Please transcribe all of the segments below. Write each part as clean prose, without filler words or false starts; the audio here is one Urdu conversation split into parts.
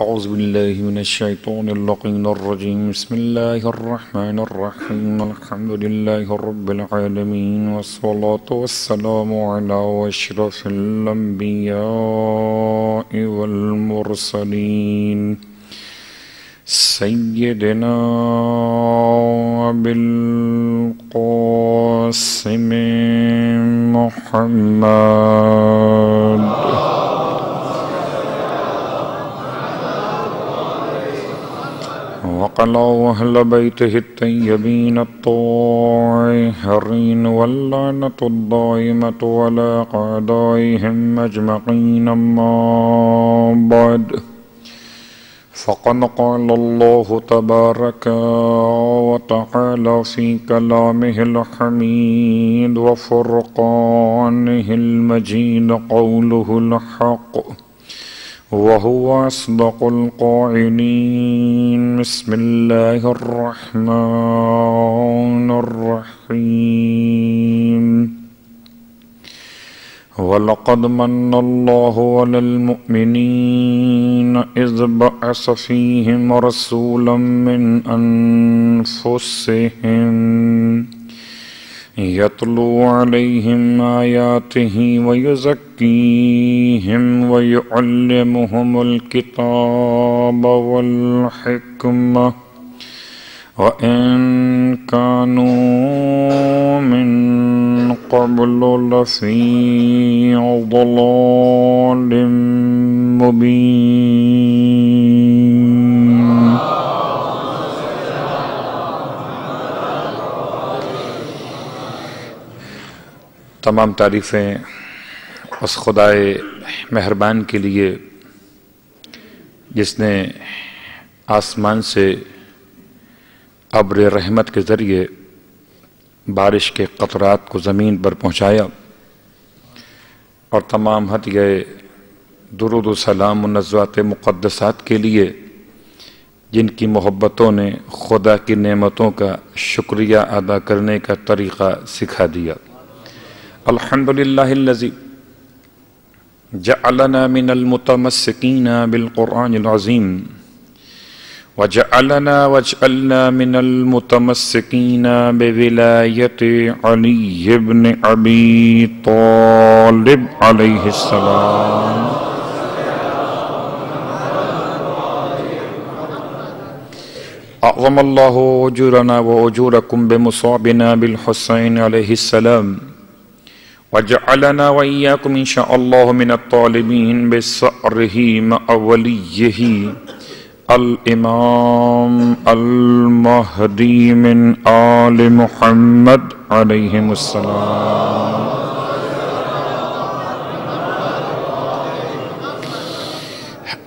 أعوذ بالله من الشيطان اللعين الرجيم بسم الله الرحمن الرحيم الحمد لله رب العالمين والصلاة والسلام على أشرف الأنبياء والمرسلين سيدنا أبي القاسم محمد وقال أهل بيته الطيبين الطاهرين واللعنة الدائمة على أعدائهم أجمعين أما بعد فقد قال الله تبارك وتعالى في كلامه الحميد وفرقانه المجيد قوله الحق وهو أصدق القائلين بسم الله الرحمن الرحيم ولقد من الله على المؤمنين إذ بعث فيهم رسولا من أنفسهم يتلو عليهم آياته ويزكيهم ويعلمهم الكتاب والحكمة وإن كانوا من قبل لفي ضلال مبين تمام تعریفیں اس خدائے مہربان کے لیے جس نے آسمان سے ابر رحمت کے ذریعے بارش کے قطرات کو زمین پر پہنچایا، اور تمام ہدیہ درود و سلام و نزوات مقدسات کے لیے جن کی محبتوں نے خدا کی نعمتوں کا شکریہ ادا کرنے کا طریقہ سکھا دیا۔ الحمدللہ الذی جعلنا من المتمسکین بالقرآن العظیم واجعلنا من المتمسکین بولایت علی بن ابی طالب علیہ السلام۔ اعظم اللہ اجورنا واجورکم بمصابنا بالحسین علیہ السلام، وجعلنا وإياكم إن شاء الله من الطالبين بسعره مع وليه الإمام المهدي من آل محمد عليهم السلام۔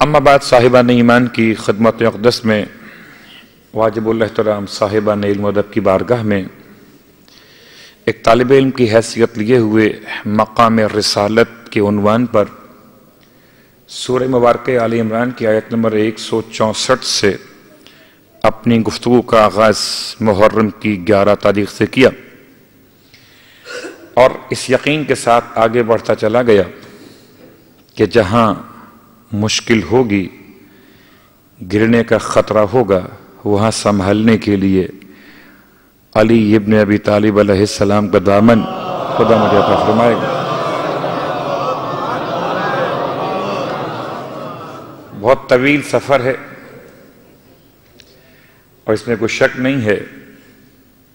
اما بعد، صاحبان ایمان کی خدمت اقدس میں واجب الاحترام صاحبان علم و ادب کی بارگاہ میں ایک طالب علم کی حیثیت لیے ہوئے مقام رسالت کے عنوان پر سورہ مبارکہ آل عمران کی آیت نمبر 164 سے اپنی گفتگو کا آغاز محرم کی 11 تاریخ سے کیا، اور اس یقین کے ساتھ آگے بڑھتا چلا گیا کہ جہاں مشکل ہوگی، گرنے کا خطرہ ہوگا، وہاں سنبھالنے کے لیے علی ابن ابی طالب علیہ السلام کا دامن خدا مجھے عطا فرمائے گا۔ بہت طویل سفر ہے، اور اس میں کوئی شک نہیں ہے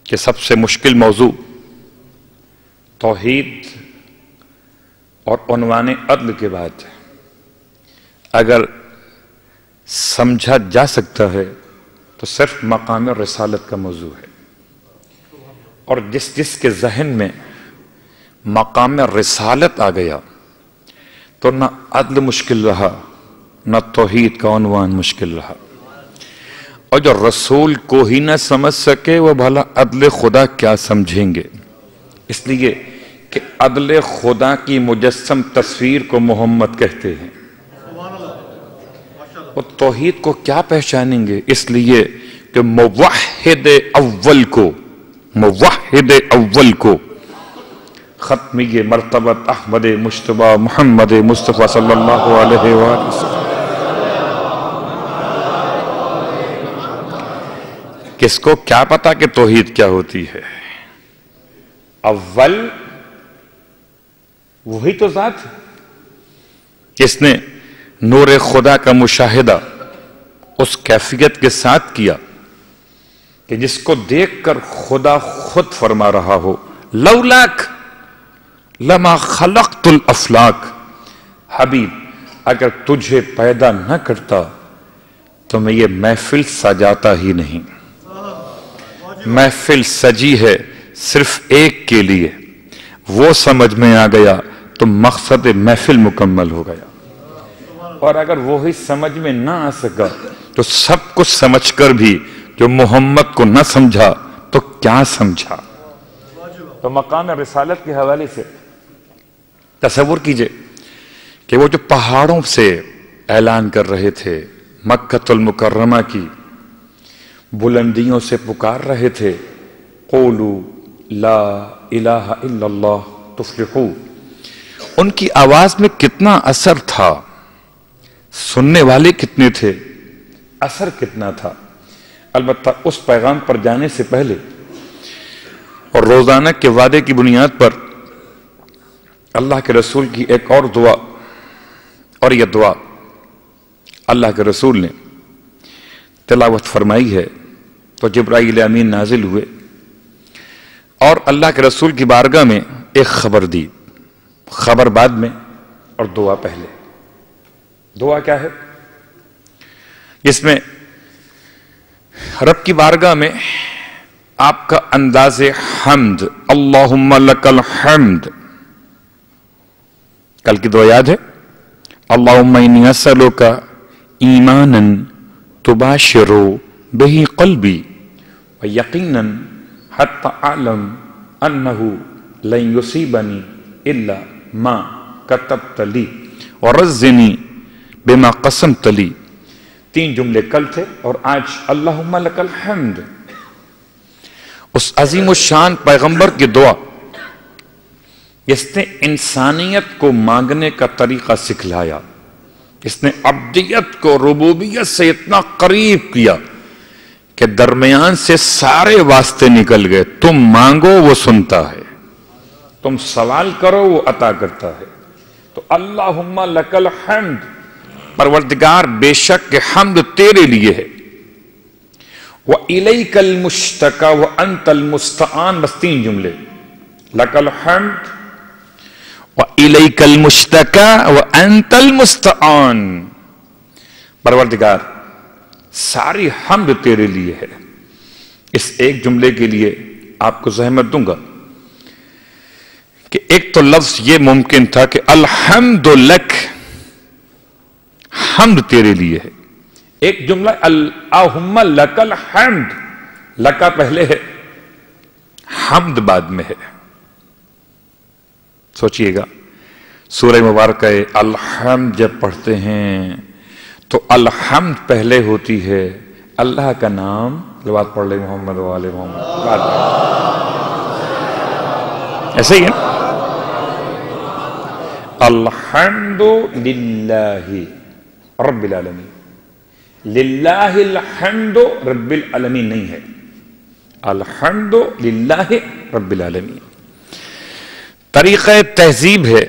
کہ سب سے مشکل موضوع توحید اور عنوان عدل کے بعد اگر سمجھا جا سکتا ہے تو صرف مقام رسالت کا موضوع ہے، اور جس کے ذہن میں مقام رسالت آ گیا تو نہ عدل مشکل رہا، نہ توحید کا عنوان مشکل رہا، اور جو رسول کو ہی نہ سمجھ سکے وہ بھلا عدل خدا کیا سمجھیں گے؟ اس لیے کہ عدل خدا کی مجسم تصویر کو محمد کہتے ہیں، وہ توحید کو کیا پہچانیں گے؟ اس لیے کہ موحد اول کو ختمی مرتبت احمد مجتبی محمد مصطفیٰ صلی اللہ علیہ وآلہ وسلم کس کو کیا پتا کہ توحید کیا ہوتی ہے؟ اول وہی تو ذات ہے، اس نے نور خدا کا مشاہدہ اس کیفیت کے ساتھ کیا کہ جس کو دیکھ کر خدا خود فرما رہا ہو لولاک لما خلقت الافلاک، حبیب اگر تجھے پیدا نہ کرتا تو میں یہ محفل سجاتا ہی نہیں۔ محفل سجی ہے صرف ایک کے لیے، وہ سمجھ میں آ گیا تو مقصد محفل مکمل ہو گیا، اور اگر وہی سمجھ میں نہ آ سکا تو سب کچھ سمجھ کر بھی جو محمد کو نہ سمجھا تو کیا سمجھا۔ تو مقام رسالت کے حوالے سے تصور کیجئے کہ وہ جو پہاڑوں سے اعلان کر رہے تھے، مکہ المکرمہ کی بلندیوں سے پکار رہے تھے قولوا لا الہ الا اللہ تفلحوا، ان کی آواز میں کتنا اثر تھا، سننے والے کتنے تھے، اثر کتنا تھا۔ البتہ اس پیغام پر جانے سے پہلے اور روزانہ کے وعدے کی بنیاد پر اللہ کے رسول کی ایک اور دعا، اور یہ دعا اللہ کے رسول نے تلاوت فرمائی ہے تو جبرائیل امین نازل ہوئے اور اللہ کے رسول کی بارگاہ میں ایک خبر دی، خبر بعد میں اور دعا پہلے۔ دعا کیا ہے؟ جس میں رب کی بارگاہ میں آپ کا انداز حمد، اللہم لک الحمد، کل کی دعا یاد ہے؟ اللہم انی اسألک ایمانا تباشر بہ قلبی ویقینا حتی اعلم انہ لن یصیبنی الا ما کتبت لی ورزنی بما قسمت لی۔ 3 جملے کل تھے اور آج اللہم لک الحمد۔ اس عظیم الشان پیغمبر کی دعا اس نے انسانیت کو مانگنے کا طریقہ سکھلایا، اس نے عبدیت کو ربوبیت سے اتنا قریب کیا کہ درمیان سے سارے واسطے نکل گئے۔ تم مانگو وہ سنتا ہے، تم سوال کرو وہ عطا کرتا ہے۔ تو اللہم لک الحمد، پروردگار بے شک کہ حمد تیرے لیے ہے۔ وَإِلَيْكَ الْمُشْتَكَى وَأَنْتَ الْمُسْتَعَانُ، بس 3 جملے، لَكَ الْحَمْدُ وَإِلَيْكَ الْمُشْتَكَى وَأَنْتَ الْمُسْتَعَانُ، پروردگار ساری حمد تیرے لیے ہے۔ اس ایک جملے کے لیے آپ کو زحمت دوں گا کہ ایک تو لفظ یہ ممکن تھا کہ الحمد لک، حمد تیرے لیے ہے۔ ایک جملہ اللہم لک الحمد، لکا پہلے ہے حمد بعد میں ہے۔ سوچئے گا سورہ مبارکہ الحمد جب پڑھتے ہیں تو الحمد پہلے ہوتی ہے، اللہ کا نام بات پڑھ لے محمد و آل محمد، ایسے ہی ہے الحمد للہ رب العالمین، للہ الحمد رب العالمین نہیں ہے، الحمد للہ رب العالمین۔ طریقہ تہذیب ہے،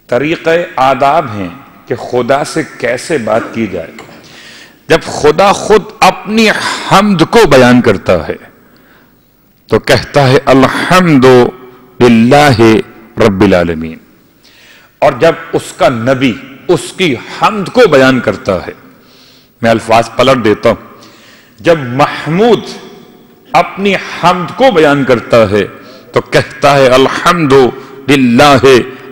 طریقہ آداب ہیں کہ خدا سے کیسے بات کی جائے۔ جب خدا خود اپنی حمد کو بیان کرتا ہے تو کہتا ہے الحمد للہ رب العالمین، اور جب اس کا نبی اس کی حمد کو بیان کرتا ہے، میں الفاظ پلٹ دیتا ہوں، جب محمود اپنی حمد کو بیان کرتا ہے تو کہتا ہے الحمد للہ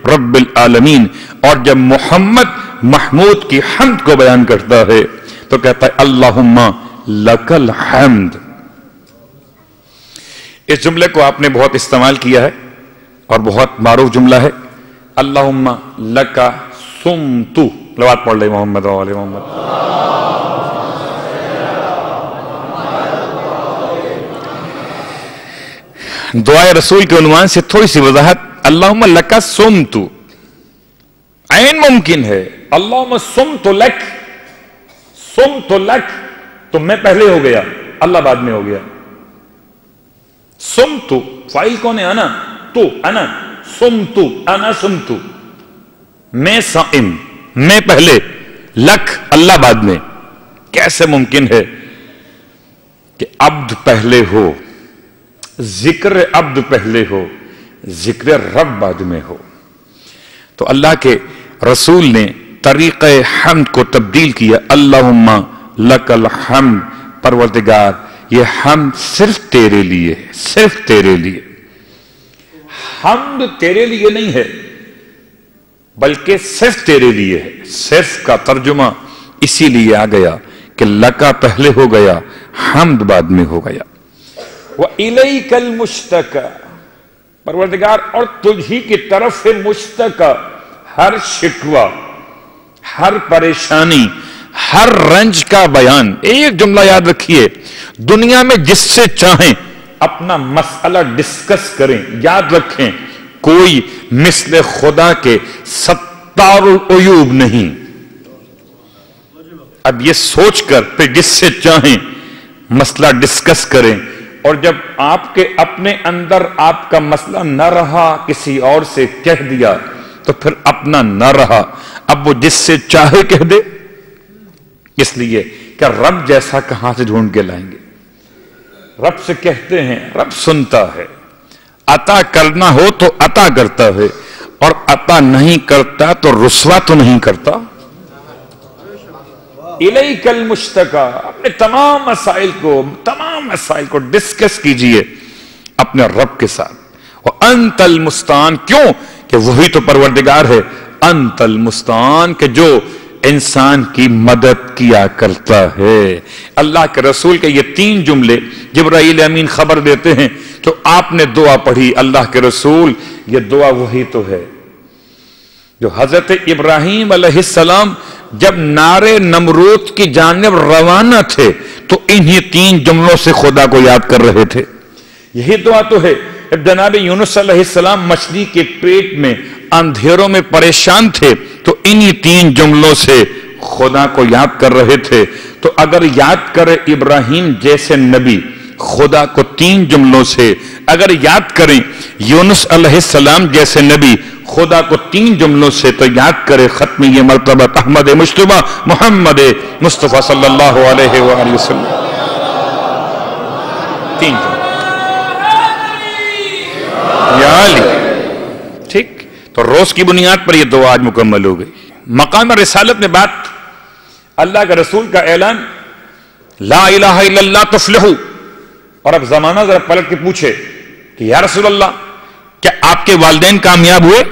رب العالمین، اور جب محمد محمود کی حمد کو بیان کرتا ہے تو کہتا ہے اللہم لک الحمد۔ اس جملے کو آپ نے بہت استعمال کیا ہے اور بہت معروف جملہ ہے، اللہم لک صمت، لوات پڑھ لے محمد و آل محمد۔ دعائے رسول کے عنوان سے تھوڑی سی وضاحت، اللہم لک صمت، عین ممکن ہے، اللہم صمت لک، صمت لک تو میں پہلے ہو گیا، اللہ بعد میں ہو گیا. سمتو فائل کون ہے؟ انا. تو انا سمتو، انا سمتو، میں صائم، میں پہلے، لک اللہ بعد میں. کیسے ممکن ہے کہ عبد پہلے ہو، ذکر عبد پہلے ہو، ذکر رب بعد میں ہو؟ تو اللہ کے رسول نے طریقہ حمد کو تبدیل کیا. اللہم لک الحمد، پروردگار یہ حمد صرف تیرے لیے ہے، صرف تیرے لیے. حمد تیرے لیے نہیں ہے بلکہ صرف تیرے لیے ہے. صرف کا ترجمہ اسی لیے آ گیا کہ لکا پہلے ہو گیا، حمد بعد میں ہو گیا. وَإِلَيْكَ الْمُشْتَكَى، پروردگار اور تجھی کی طرف سے مشتکا، ہر شکوہ، ہر پریشانی، ہر رنج کا بیان. ایک جملہ یاد رکھیے، دنیا میں جس سے چاہیں اپنا مسئلہ ڈسکس کریں، یاد رکھیں کوئی مثل خدا کے ستار العیوب نہیں. اب یہ سوچ کر پھر جس سے چاہیں مسئلہ ڈسکس کریں، اور جب آپ کے اپنے اندر آپ کا مسئلہ نہ رہا، کسی اور سے کہہ دیا تو پھر اپنا نہ رہا، اب وہ جس سے چاہے کہہ دے. اس لیے کہ رب جیسا کہاں سے ڈھونڈ کے لائیں گے؟ رب سے کہتے ہیں، رب سنتا ہے. عطا کرنا ہو تو عطا کرتا ہے، اور عطا نہیں کرتا تو رسوا تو نہیں کرتا. الیک المشتکا، اپنے تمام مسائل کو ڈسکس کیجئے اپنے رب کے ساتھ. وانت المستعان، کیوں کہ وہی تو پروردگار ہے. انت المستعان، کہ جو انسان کی مدد کیا کرتا ہے. اللہ کے رسول کے یہ 3 جملے جبرائیل امین خبر دیتے ہیں. تو آپ نے دعا پڑھی، اللہ کے رسول یہ دعا وہی تو ہے جو حضرت ابراہیم علیہ السلام جب نارے نمرود کی جانب روانہ تھے تو انہی 3 جملوں سے خدا کو یاد کر رہے تھے. یہی دعا تو ہے. جب جناب یونس علیہ السلام مچھلی کے پیٹ میں اندھیروں میں پریشان تھے تو انہی 3 جملوں سے خدا کو یاد کر رہے تھے. تو اگر یاد کرے ابراہیم جیسے نبی خدا کو 3 جملوں سے، اگر یاد کریں یونس علیہ السلام جیسے نبی خدا کو 3 جملوں سے، تو یاد کرے ختم یہ مرتبہ احمد مجتبی محمد مصطفیٰ صلی اللہ علیہ وآلہ وسلم. 3 جملے یا علی. ٹھیک، تو روز کی بنیاد پر یہ دعا آج مکمل ہو گئی. مقام رسالت میں بات، اللہ کا رسول کا اعلان، لا الہ الا اللہ تفلحو. اور اب زمانہ ذرا پلٹ کے پوچھے کہ یا رسول اللہ کیا آپ کے والدین کامیاب ہوئے؟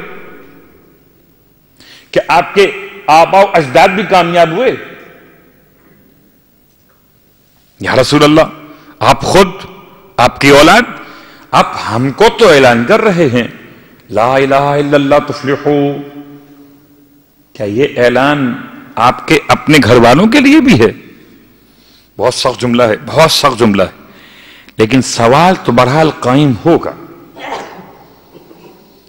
کہ آپ کے آباء و اجداد بھی کامیاب ہوئے؟ یا رسول اللہ آپ خود، آپ کی اولاد، آپ ہم کو تو اعلان کر رہے ہیں لا الہ الا اللہ تفلحو. کیا یہ اعلان آپ کے اپنے گھر والوں کے لیے بھی ہے؟ بہت سخت جملہ ہے، بہت سخت جملہ ہے. لیکن سوال تو بہرحال قائم ہوگا،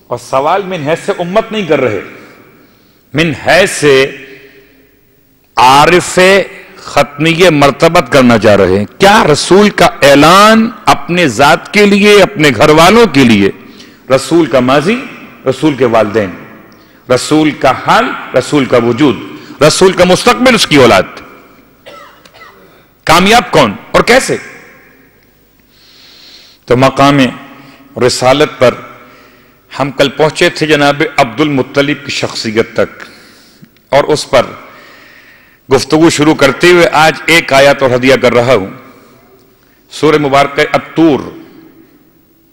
اور سوال من حیث امت نہیں کر رہے، من حیث عارف ختمیہ مرتبت کرنا چاہ رہے ہیں. کیا رسول کا اعلان اپنے ذات کے لیے، اپنے گھر والوں کے لیے، رسول کا ماضی، رسول کے والدین، رسول کا حال، رسول کا وجود، رسول کا مستقبل، اس کی اولاد، کامیاب کون اور کیسے؟ تو مقام رسالت پر ہم کل پہنچے تھے جناب عبد المطلب کی شخصیت تک، اور اس پر گفتگو شروع کرتے ہوئے آج ایک آیت اور ہدیہ کر رہا ہوں. سورہ مبارکہ الطور،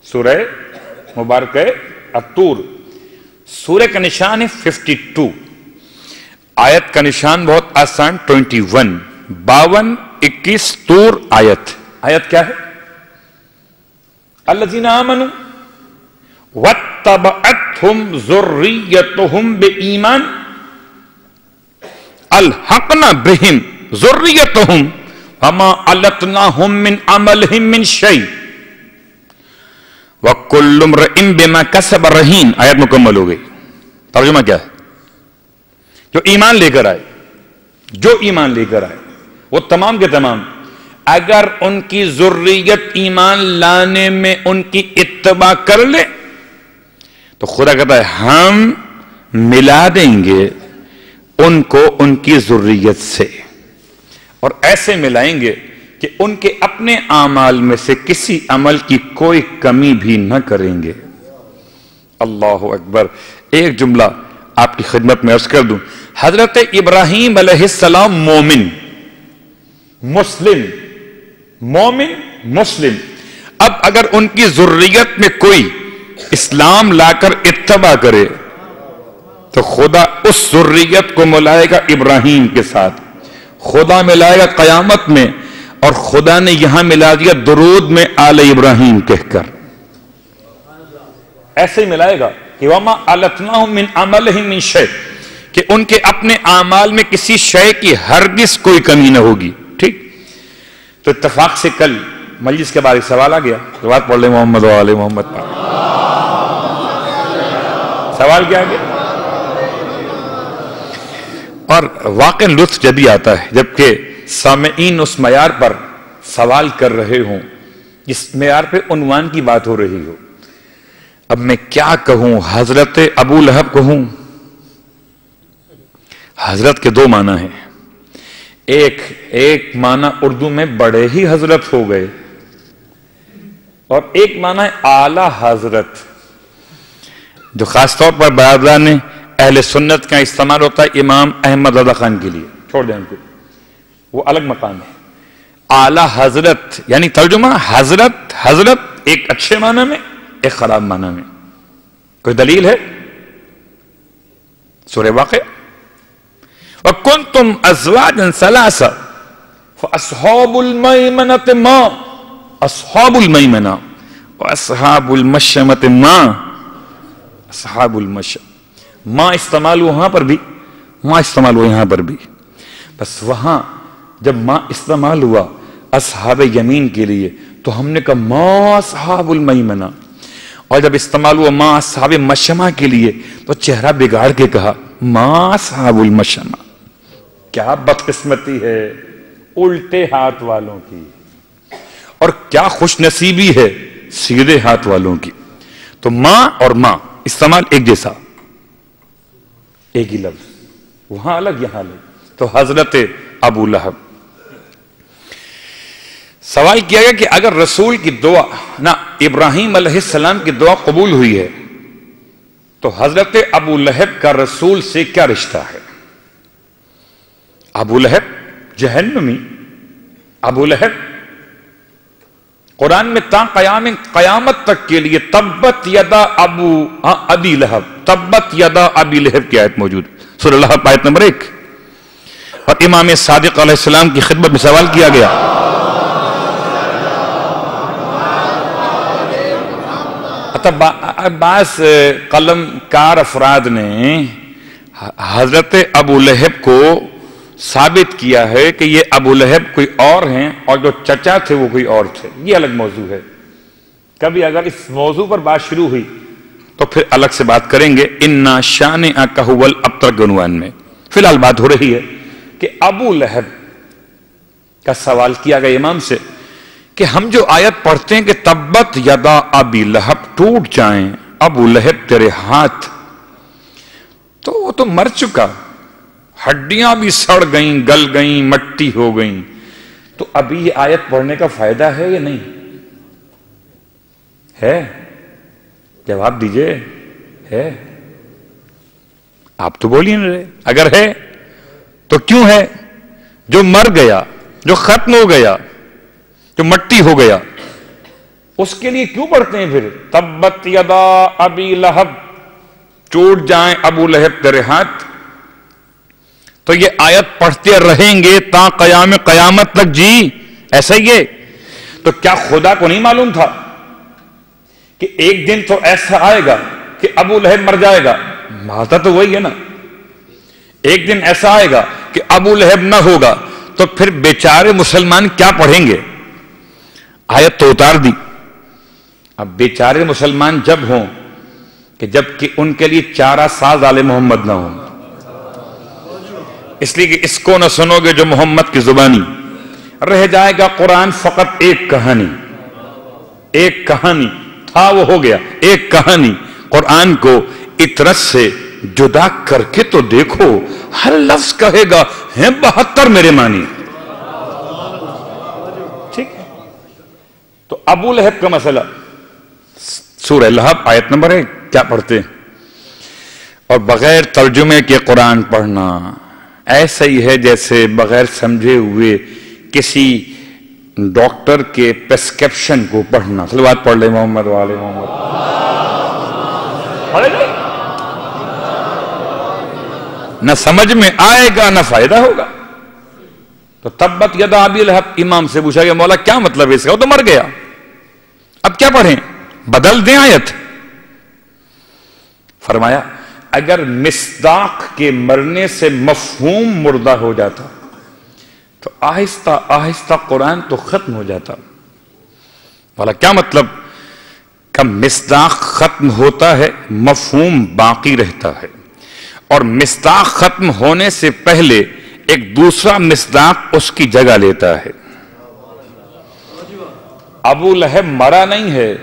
سورہ مبارکہ الطور، سورہ کا نشان ہے 52، آیت کا نشان بہت آسان 21، 52 21 طور آیت. آیت کیا ہے؟ الذین آمنوا واتبعتہم ذریتہم بایمان الحقنا بہم ذریتہم وما علتناہم من عملہم من شیء وکل امرئ بما کسب رہین. آیت مکمل ہو گئی. ترجمہ کیا ہے؟ جو ایمان لے کر آئے، جو ایمان لے کر آئے وہ تمام کے تمام اگر ان کی ذریت ایمان لانے میں ان کی اتباع کر لے تو خدا کہتا ہے ہم ملا دیں گے ان کو ان کی ذریت سے، اور ایسے ملائیں گے کہ ان کے اپنے اعمال میں سے کسی عمل کی کوئی کمی بھی نہ کریں گے۔ اللہ اکبر۔ ایک جملہ آپ کی خدمت میں عرض کر دوں، حضرت ابراہیم علیہ السلام مومن مسلم، مومن مسلم، اب اگر ان کی ذریت میں کوئی اسلام لا کر اتباع کرے تو خدا اس ذریت کو ملائے گا ابراہیم کے ساتھ، خدا ملائے گا قیامت میں، اور خدا نے یہاں ملا دیا درود میں آل ابراہیم کہہ کر، ایسے ہی ملائے گا کہ وَمَا أَلَتْنَاهُمْ مِنْ عَمَلِهِمْ مِنْ شَيْءٍ، کہ ان کے اپنے اعمال میں کسی شے کی ہرگز کوئی کمی نہ ہوگی۔ ٹھیک، تو اتفاق سے کل مجلس کے بارے سوال آ گیا، بات پڑھ لیں محمد و آل محمد پر۔ سوال کیا آ گیا؟ اور واقعی لطف جبھی آتا ہے جبکہ سامعین اس معیار پر سوال کر رہے ہوں جس معیار پہ عنوان کی بات ہو رہی ہو۔ اب میں کیا کہوں، حضرت ابو لہب کہوں؟ حضرت کے دو معنی ہیں، ایک معنی اردو میں بڑے ہی حضرت ہو گئے، اور ایک معنی ہے اعلی حضرت، جو خاص طور پر برادران اہل سنت کا استعمال ہوتا ہے امام احمد رضا خان کے لیے، چھوڑ دیں ان کو، وہ الگ مقام ہے۔ اعلی حضرت یعنی ترجمہ حضرت ایک اچھے معنی میں، ایک خراب معنی میں۔ کوئی دلیل ہے؟ سورہ واقعہ، وَكُنْتُمْ أَزْوَاجًا ثَلَاثًا فَأَصْحَابُ الْمَيْمَنَةِ مَا أَصْحَابُ الْمَيْمَنَةِ وَأَصْحَابُ الْمَشْأَمَةِ مَا أَصْحَابُ الْمَشْأَمَةِ۔ ماں استعمال ہوا وہاں پر بھی، ماں استعمال ہوا یہاں پر بھی، بس وہاں جب ماں استعمال ہوا اصحاب یمین کے لیے تو ہم نے کہا ما اصحاب المیمنہ، اور جب استعمال ہوا ما اصحاب مشمہ کے لیے تو چہرہ بگاڑ کے کہا ما اصحاب المشمہ۔ کیا بدقسمتی ہے الٹے ہاتھ والوں کی، اور کیا خوش نصیبی ہے سیدھے ہاتھ والوں کی۔ تو ماں اور ماں استعمال ایک جیسا، ایک ہی لفظ، وہاں الگ یہاں الگ۔ تو حضرت ابو لہب، سوال کیا گیا کہ اگر رسول کی دعا نہ ابراہیم علیہ السلام کی دعا قبول ہوئی ہے تو حضرت ابو لہب کا رسول سے کیا رشتہ ہے؟ ابو لہب جہنمی، ابو لہب قرآن میں تا قیامت تک کے لیے تبت یدا ابی لہب، تبت یدا ابی لہب کی آیت موجود سورہ لہب آیت نمبر 1، اور امام صادق علیہ السلام کی خدمت میں سوال کیا گیا، بعض قلم کار افراد نے حضرت ابو لہب کو ثابت کیا ہے کہ یہ ابو لہب کوئی اور ہیں اور جو چچا تھے وہ کوئی اور تھے، یہ الگ موضوع ہے، کبھی اگر اس موضوع پر بات شروع ہوئی تو پھر الگ سے بات کریں گے۔ اِنَّا شَانِئَكَ هُوَ الْأَبْتَرُ عنوان میں فی الحال بات ہو رہی ہے کہ ابو لہب کا سوال کیا گیا امام سے کہ ہم جو آیت پڑھتے ہیں کہ تبت یدا ابی لہب، ٹوٹ جائیں ابو لہب تیرے ہاتھ، تو وہ تو مر چکا، ہڈیاں بھی سڑ گئیں، گل گئیں، مٹی ہو گئیں، تو ابھی یہ آیت پڑھنے کا فائدہ ہے یا نہیں ہے؟ جواب دیجئے، ہے؟ آپ تو بول ہی نہیں رہے۔ اگر ہے تو کیوں ہے؟ جو مر گیا، جو ختم ہو گیا، جو مٹی ہو گیا، اس کے لیے کیوں پڑھتے ہیں پھر تبت یدا ابی لہب، ٹوٹ جائیں ابو لہب تیرے ہاتھ؟ تو یہ آیت پڑھتے رہیں گے تا قیامت تک، جی ایسا ہی ہے۔ تو کیا خدا کو نہیں معلوم تھا کہ ایک دن تو ایسا آئے گا کہ ابو لہب مر جائے گا؟ ماتا تو وہی ہے نا، ایک دن ایسا آئے گا کہ ابو لہب نہ ہوگا، تو پھر بیچارے مسلمان کیا پڑھیں گے؟ آیت تو اتار دی۔ اب بیچارے مسلمان جب ہوں کہ جب کہ ان کے لیے چارہ ساز آل محمد نہ ہوں، اس لیے کہ اس کو نہ سنو گے جو محمد کی زبانی، رہ جائے گا قرآن فقط ایک کہانی. ایک کہانی تھا وہ ہو گیا. ایک کہانی. قرآن کو اطرت سے جدا کر کے تو دیکھو, ہر لفظ کہے گا ہیں 72 میرے معنی. ٹھیک ہے. تو ابو لہب کا مسئلہ سورہ لہب آیت نمبر 1 کیا پڑھتے ہیں, اور بغیر ترجمے کے قرآن پڑھنا ایسا ہی ہے جیسے بغیر سمجھے ہوئے کسی ڈاکٹر کے پرسکرپشن کو پڑھنا. صلوات پڑھ لے محمد وآل محمد. نہ سمجھ میں آئے گا نہ فائدہ ہوگا. تو تبت یدا ابی لہب, امام سے پوچھا گیا مولا کیا مطلب ہے اس کا, وہ تو مر گیا, اب کیا پڑھیں, بدل دیں آیت. فرمایا اگر مصداق کے مرنے سے مفہوم مردہ ہو جاتا تو آہستہ آہستہ قرآن تو ختم ہو جاتا. مولا کیا مطلب, کہ مصداق ختم ہوتا ہے مفہوم باقی رہتا ہے, اور مصداق ختم ہونے سے پہلے ایک دوسرا مصداق اس کی جگہ لیتا ہے. ابو لہب مرا نہیں ہے.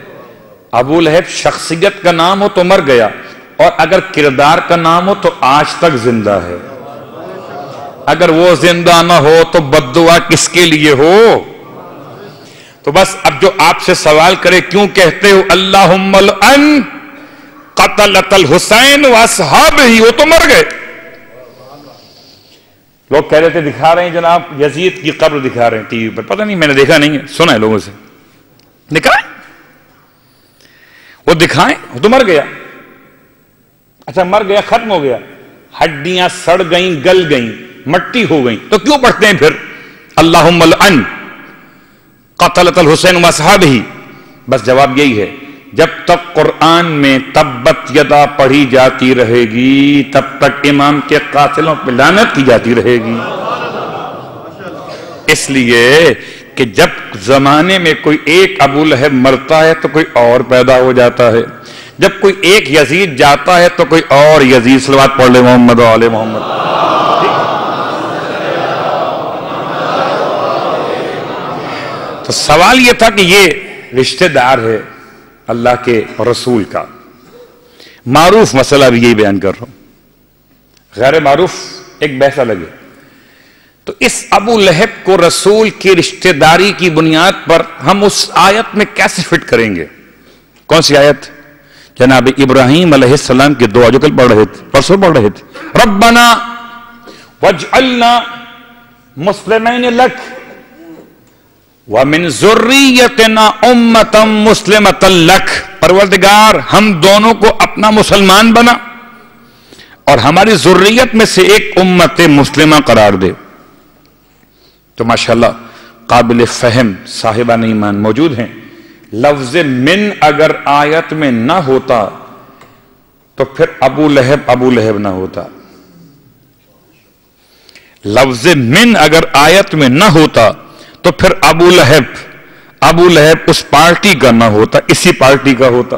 ابو لہب شخصیت کا نام ہو تو مر گیا, اور اگر کردار کا نام ہو تو آج تک زندہ ہے. اگر وہ زندہ نہ ہو تو بد دعا کس کے لیے ہو. تو بس اب جو آپ سے سوال کرے کیوں کہتے ہو اللہم لعن قتلۃ الحسین واصحابہ, وہ تو مر گئے. لوگ کہہ رہے تھے دکھا رہے ہیں جناب یزید کی قبر دکھا رہے ہیں ٹی وی پر, پتہ نہیں میں نے دیکھا نہیں ہے, سنا ہے لوگوں سے. دکھائیں, وہ دکھائیں, وہ تو مر گیا. اچھا مر گیا, ختم ہو گیا, ہڈیاں سڑ گئیں, گل گئیں, مٹی ہو گئیں, تو کیوں پڑھتے ہیں پھر اللہم لعن قتلۃ الحسین واصحابہ. بس جواب یہی ہے, جب تک قرآن میں تبت یدا پڑھی جاتی رہے گی تب تک امام کے قاتلوں پہ لعنت کی جاتی رہے گی. اس لیے کہ جب زمانے میں کوئی ایک ابو لہب مرتا ہے تو کوئی اور پیدا ہو جاتا ہے, جب کوئی ایک یزید جاتا ہے تو کوئی اور یزید. صلوات پڑھ لے محمد و آل محمد. تو سوال یہ تھا کہ یہ رشتہ دار ہے اللہ کے رسول کا. معروف مسئلہ بھی یہی بیان کر رہا ہوں, غیر معروف ایک بحث لگے. تو اس ابو لہب کو رسول کی رشتہ داری کی بنیاد پر ہم اس آیت میں کیسے فٹ کریں گے. کون سی آیت؟ جناب ابراہیم علیہ السلام کی دعا جو کل پڑھ رہے تھے, پرسوں پڑھ رہے تھے, ربنا واجعلنا مسلمین لک وَمِن ذُرِّيَّتِنَا أُمَّةً مُسْلِمَةً لَكَ. پروردگار ہم دونوں کو اپنا مسلمان بنا اور ہماری ذریت میں سے ایک امت مسلمہ قرار دے. تو ماشاءاللہ قابل فہم صاحبان ایمان موجود ہیں. لفظ من اگر آیت میں نہ ہوتا تو پھر ابو لہب نہ ہوتا. لفظ من اگر آیت میں نہ ہوتا تو پھر ابو لہب اس پارٹی کا نہ ہوتا, اسی پارٹی کا ہوتا.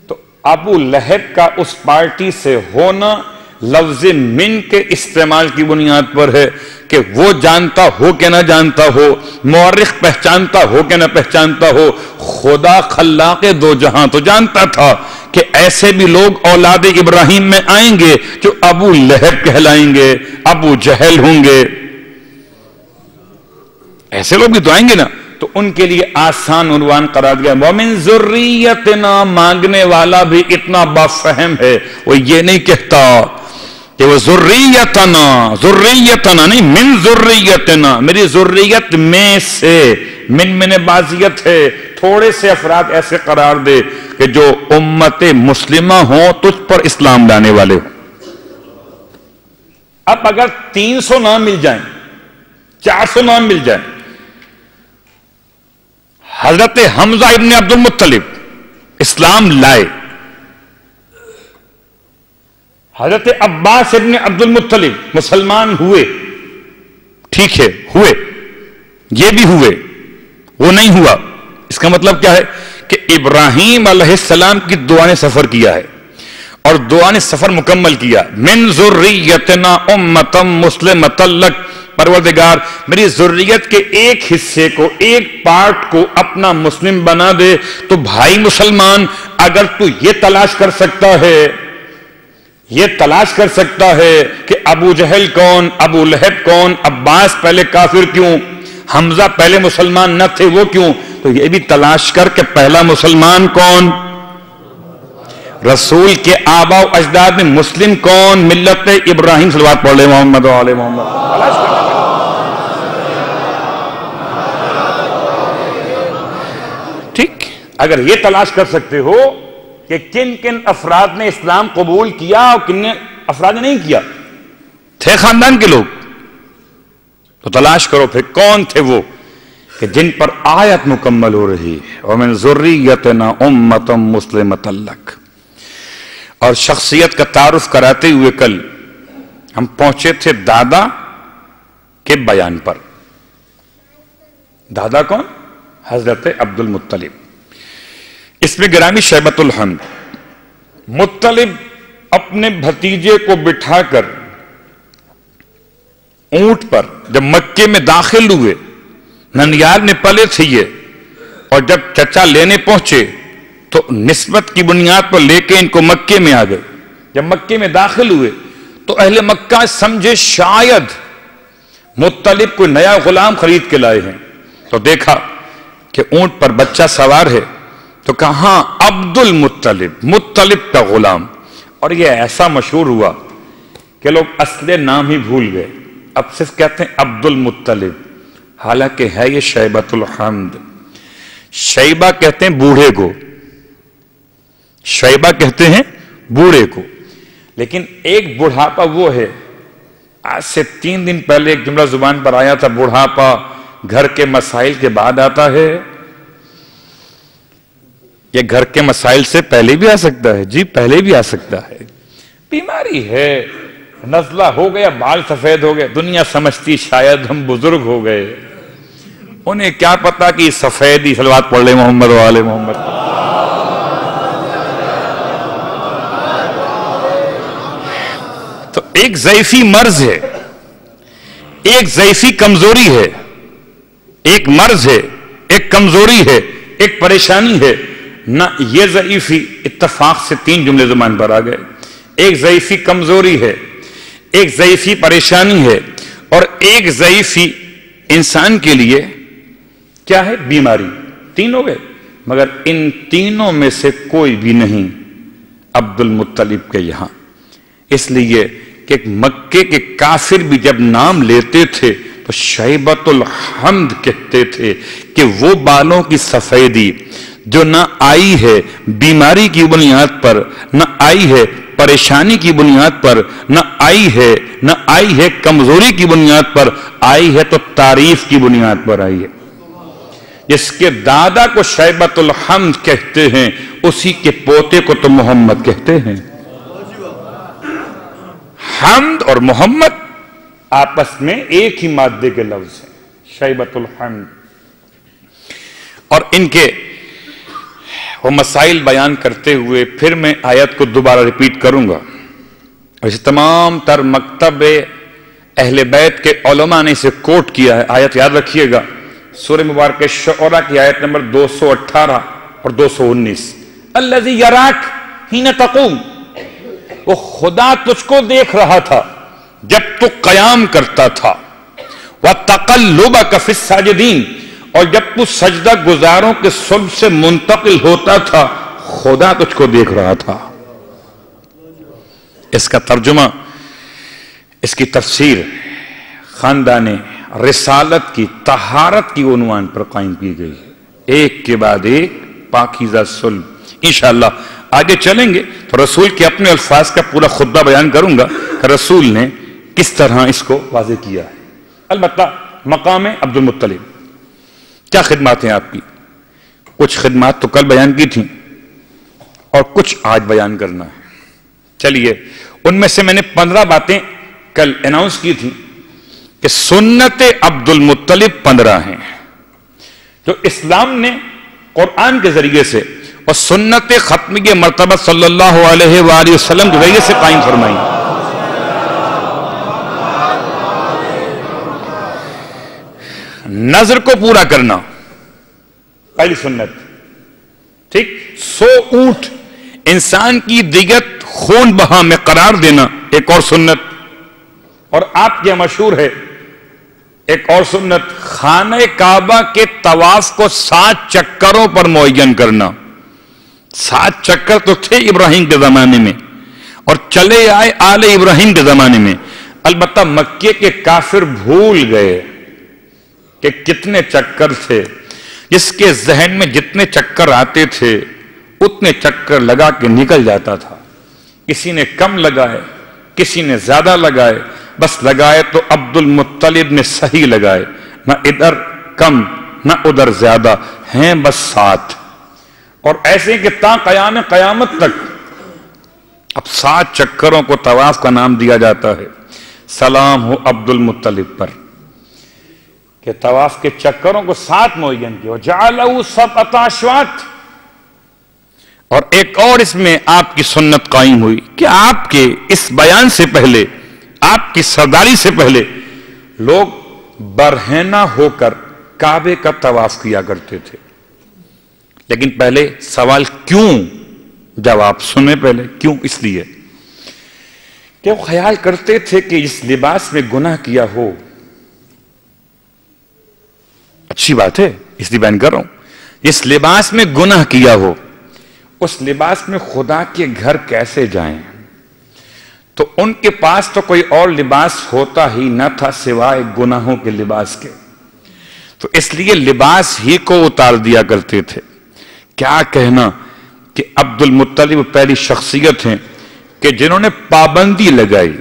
تو ابو لہب کا اس پارٹی سے ہونا لفظ من کے استعمال کی بنیاد پر ہے کہ وہ جانتا ہو کہ نہ جانتا ہو, مورخ پہچانتا ہو کہ نہ پہچانتا ہو, خدا خلاق دو جہاں تو جانتا تھا کہ ایسے بھی لوگ اولاد ابراہیم میں آئیں گے جو ابو لہب کہلائیں گے, ابو جہل ہوں گے. ایسے لوگ بھی تو آئیں گے نا, تو ان کے لیے آسان عنوان قرار دیا. وَمِن ذُرِّيَّتِنَا مانگنے والا بھی اتنا بافہم ہے, وہ یہ نہیں کہتا کہ وہ ذُرِّيَّتَنَا نہیں, من ذُرِّيَّتِنَا, میری ذریت میں سے. من بازیت ہے, تھوڑے سے افراد ایسے قرار دے کہ جو امت مسلمہ ہوں, تجھ پر اسلام لانے والے ہوں. اب اگر 300 نام مل جائیں, 400 نام مل جائیں, حضرت حمزہ ابن عبد المطلب اسلام لائے, حضرت عباس ابن عبد المطلب مسلمان ہوئے, ٹھیک ہے ہوئے, یہ بھی ہوئے, وہ نہیں ہوا, اس کا مطلب کیا ہے کہ ابراہیم علیہ السلام کی دعا نے سفر کیا ہے اور دعا نے سفر مکمل کیا. من ذریتنا امتا مسلمتا لک, پروردگار میری ذریت کے ایک حصے کو، ایک پارٹ کو اپنا مسلم بنا دے. تو بھائی مسلمان، اگر تو یہ تلاش کر سکتا ہے، یہ تلاش کر سکتا ہے کہ ابو جہل کون، ابو لہب کون، عباس پہلے کافر کیوں، حمزہ پہلے مسلمان نہ تھے وہ کیوں، تو یہ بھی تلاش کر کہ پہلا مسلمان کون، رسول کے آباء و اجداد میں مسلم کون، ملت ابراہیم صلوات پڑھ لے محمد و آل محمد. تلاش کر. ٹھیک، اگر یہ تلاش کر سکتے ہو کہ کن کن افراد نے اسلام قبول کیا اور کن افراد نے نہیں کیا، تھے خاندان کے لوگ، تو تلاش کرو پھر کون تھے وہ کہ جن پر آیت مکمل ہو رہی ہے وَمِن ذُرِّيَّتِنَا أُمَّةً مُسْلِمَةً لَكَ. اور شخصیت کا تعارف کراتے ہوئے کل ہم پہنچے تھے دادا کے بیان پر. دادا کون؟ حضرت عبد المطلب. اس میں گرامی شیبۃ الحمد، مطلب اپنے بھتیجے کو بٹھا کر اونٹ پر جب مکے میں داخل ہوئے، ننیال میں پلے تھے یہ، اور جب چچا لینے پہنچے تو نسبت کی بنیاد پر لے کے ان کو مکے میں آ گئے. جب مکے میں داخل ہوئے تو اہل مکہ سمجھے شاید مطلب کوئی نیا غلام خرید کے لائے ہیں، تو دیکھا کہ اونٹ پر بچہ سوار ہے تو کہاں عبد المطلب، مطلب کا غلام. اور یہ ایسا مشہور ہوا کہ لوگ اصل نام ہی بھول گئے، اب صرف کہتے ہیں عبد المطلب، حالانکہ ہے یہ شیبۃ الحمد. شیبہ کہتے ہیں بوڑھے کو، شیبہ کہتے ہیں بوڑھے کو، لیکن ایک بڑھاپا وہ ہے. آج سے 3 دن پہلے ایک جملہ زبان پر آیا تھا، بڑھاپا گھر کے مسائل کے بعد آتا ہے. یہ گھر کے مسائل سے پہلے بھی آ سکتا ہے، جی پہلے بھی آ سکتا ہے. بیماری ہے، نزلہ ہو گیا، بال سفید ہو گئے، دنیا سمجھتی شاید ہم بزرگ ہو گئے، انہیں کیا پتا کہ سفیدی. صلوات پڑھ لے محمد و آل محمد. تو ایک ضعیفی مرض ہے، ایک ضعیفی کمزوری ہے، ایک مرض ہے، ایک کمزوری ہے، ایک پریشانی ہے. نہ یہ ضعیفی، اتفاق سے 3 جملے زبان پر آ گئے. ایک ضعیفی کمزوری ہے، ایک ضعیفی پریشانی ہے، اور ایک ضعیفی انسان کے لیے کیا ہے؟ بیماری. 3 ہو گئے، مگر ان تینوں میں سے کوئی بھی نہیں عبد المطلب کے یہاں. اس لیے کہ مکے کے کافر بھی جب نام لیتے تھے تو شیبۃ الحمد کہتے تھے کہ وہ بالوں کی سفیدی جو نہ آئی ہے بیماری کی بنیاد پر، نہ آئی ہے پریشانی کی بنیاد پر، نہ آئی ہے کمزوری کی بنیاد پر، آئی ہے تو تعریف کی بنیاد پر آئی ہے. جس کے دادا کو شیبۃ الحمد کہتے ہیں اسی کے پوتے کو تو محمد کہتے ہیں. حمد اور محمد آپس میں ایک ہی مادے کے لفظ ہیں، شیبۃ الحمد. اور ان کے وہ مسائل بیان کرتے ہوئے پھر میں آیت کو دوبارہ ریپیٹ کروں گا. ویسے تمام تر مکتب اہل بیت کے علماء نے اسے کوٹ کیا ہے. آیت یاد رکھیے گا، سورہ مبارکہ شعراء کی آیت نمبر 218 اور 219. الذی یراک حین تقوم، وہ خدا تجھ کو دیکھ رہا تھا جب تو قیام کرتا تھا. وَتَقَلُّبَكَ فِي السَّاجِدِينَ، اور جب تو سجدہ گزاروں کے صلب سے منتقل ہوتا تھا خدا تجھ کو دیکھ رہا تھا. اس کا ترجمہ، اس کی تفسیر خاندان رسالت کی طہارت کی عنوان پر قائم کی گئی ہے، ایک کے بعد ایک پاکیزہ صلب. انشاءاللہ آگے چلیں گے تو رسول کے اپنے الفاظ کا پورا خطبہ بیان کروں گا کہ رسول نے کس طرح اس کو واضح کیا ہے. البتہ مقام عبد المطلب کیا خدمات ہیں آپ کی؟ کچھ خدمات تو کل بیان کی تھیں اور کچھ آج بیان کرنا ہے. چلیے ان میں سے میں نے 15 باتیں کل اناؤنس کی تھی کہ سنت عبد المطلب 15 ہیں جو اسلام نے قرآن کے ذریعے سے اور سنت ختمی مرتبہ صلی اللہ علیہ وآلہ وسلم کے ذریعے سے قائم فرمائی. نظر کو پورا کرنا پہلی سنت، ٹھیک، 100 اونٹ انسان کی دیت خون بہا میں قرار دینا ایک اور سنت، اور آپ کے مشہور ہے ایک اور سنت، خانہ کعبہ کے طواف کو 7 چکروں پر معین کرنا۔ 7 چکر تو تھے ابراہیم کے زمانے میں اور چلے آئے آل ابراہیم کے زمانے میں، البتہ مکے کے کافر بھول گئے کہ کتنے چکر تھے، جس کے ذہن میں جتنے چکر آتے تھے اتنے چکر لگا کے نکل جاتا تھا۔ کسی نے کم لگائے، کسی نے زیادہ لگائے، بس لگائے تو عبد المطلب نے صحیح لگائے، نہ ادھر کم نہ ادھر زیادہ، ہیں بس 7۔ اور ایسے کہ تا قیام قیامت تک اب 7 چکروں کو طواف کا نام دیا جاتا ہے۔ سلام ہو عبد المطلب پر کہ طواف کے چکروں کو 7 معین کیا، وَجَعَلَهُ 7 أَشْوَاطٍ۔ اور ایک اور اس میں آپ کی سنت قائم ہوئی کہ آپ کے اس بیان سے پہلے، آپ کی سرداری سے پہلے لوگ برہنہ ہو کر کعبے کا طواف کیا کرتے تھے۔ لیکن پہلے سوال کیوں، جواب سنیں پہلے کیوں، اس لیے کہ وہ خیال کرتے تھے کہ اس لباس میں گناہ کیا ہو، اچھی بات ہے اس لیے بیان کر رہا ہوں، اس لباس میں گناہ کیا ہو، اس لباس میں خدا کے گھر کیسے جائیں؟ تو ان کے پاس تو کوئی اور لباس ہوتا ہی نہ تھا سوائے گناہوں کے لباس کے، تو اس لیے لباس ہی کو اتار دیا کرتے تھے۔ کیا کہنا کہ عبد المطلب پہلی شخصیت ہیں کہ جنہوں نے پابندی لگائی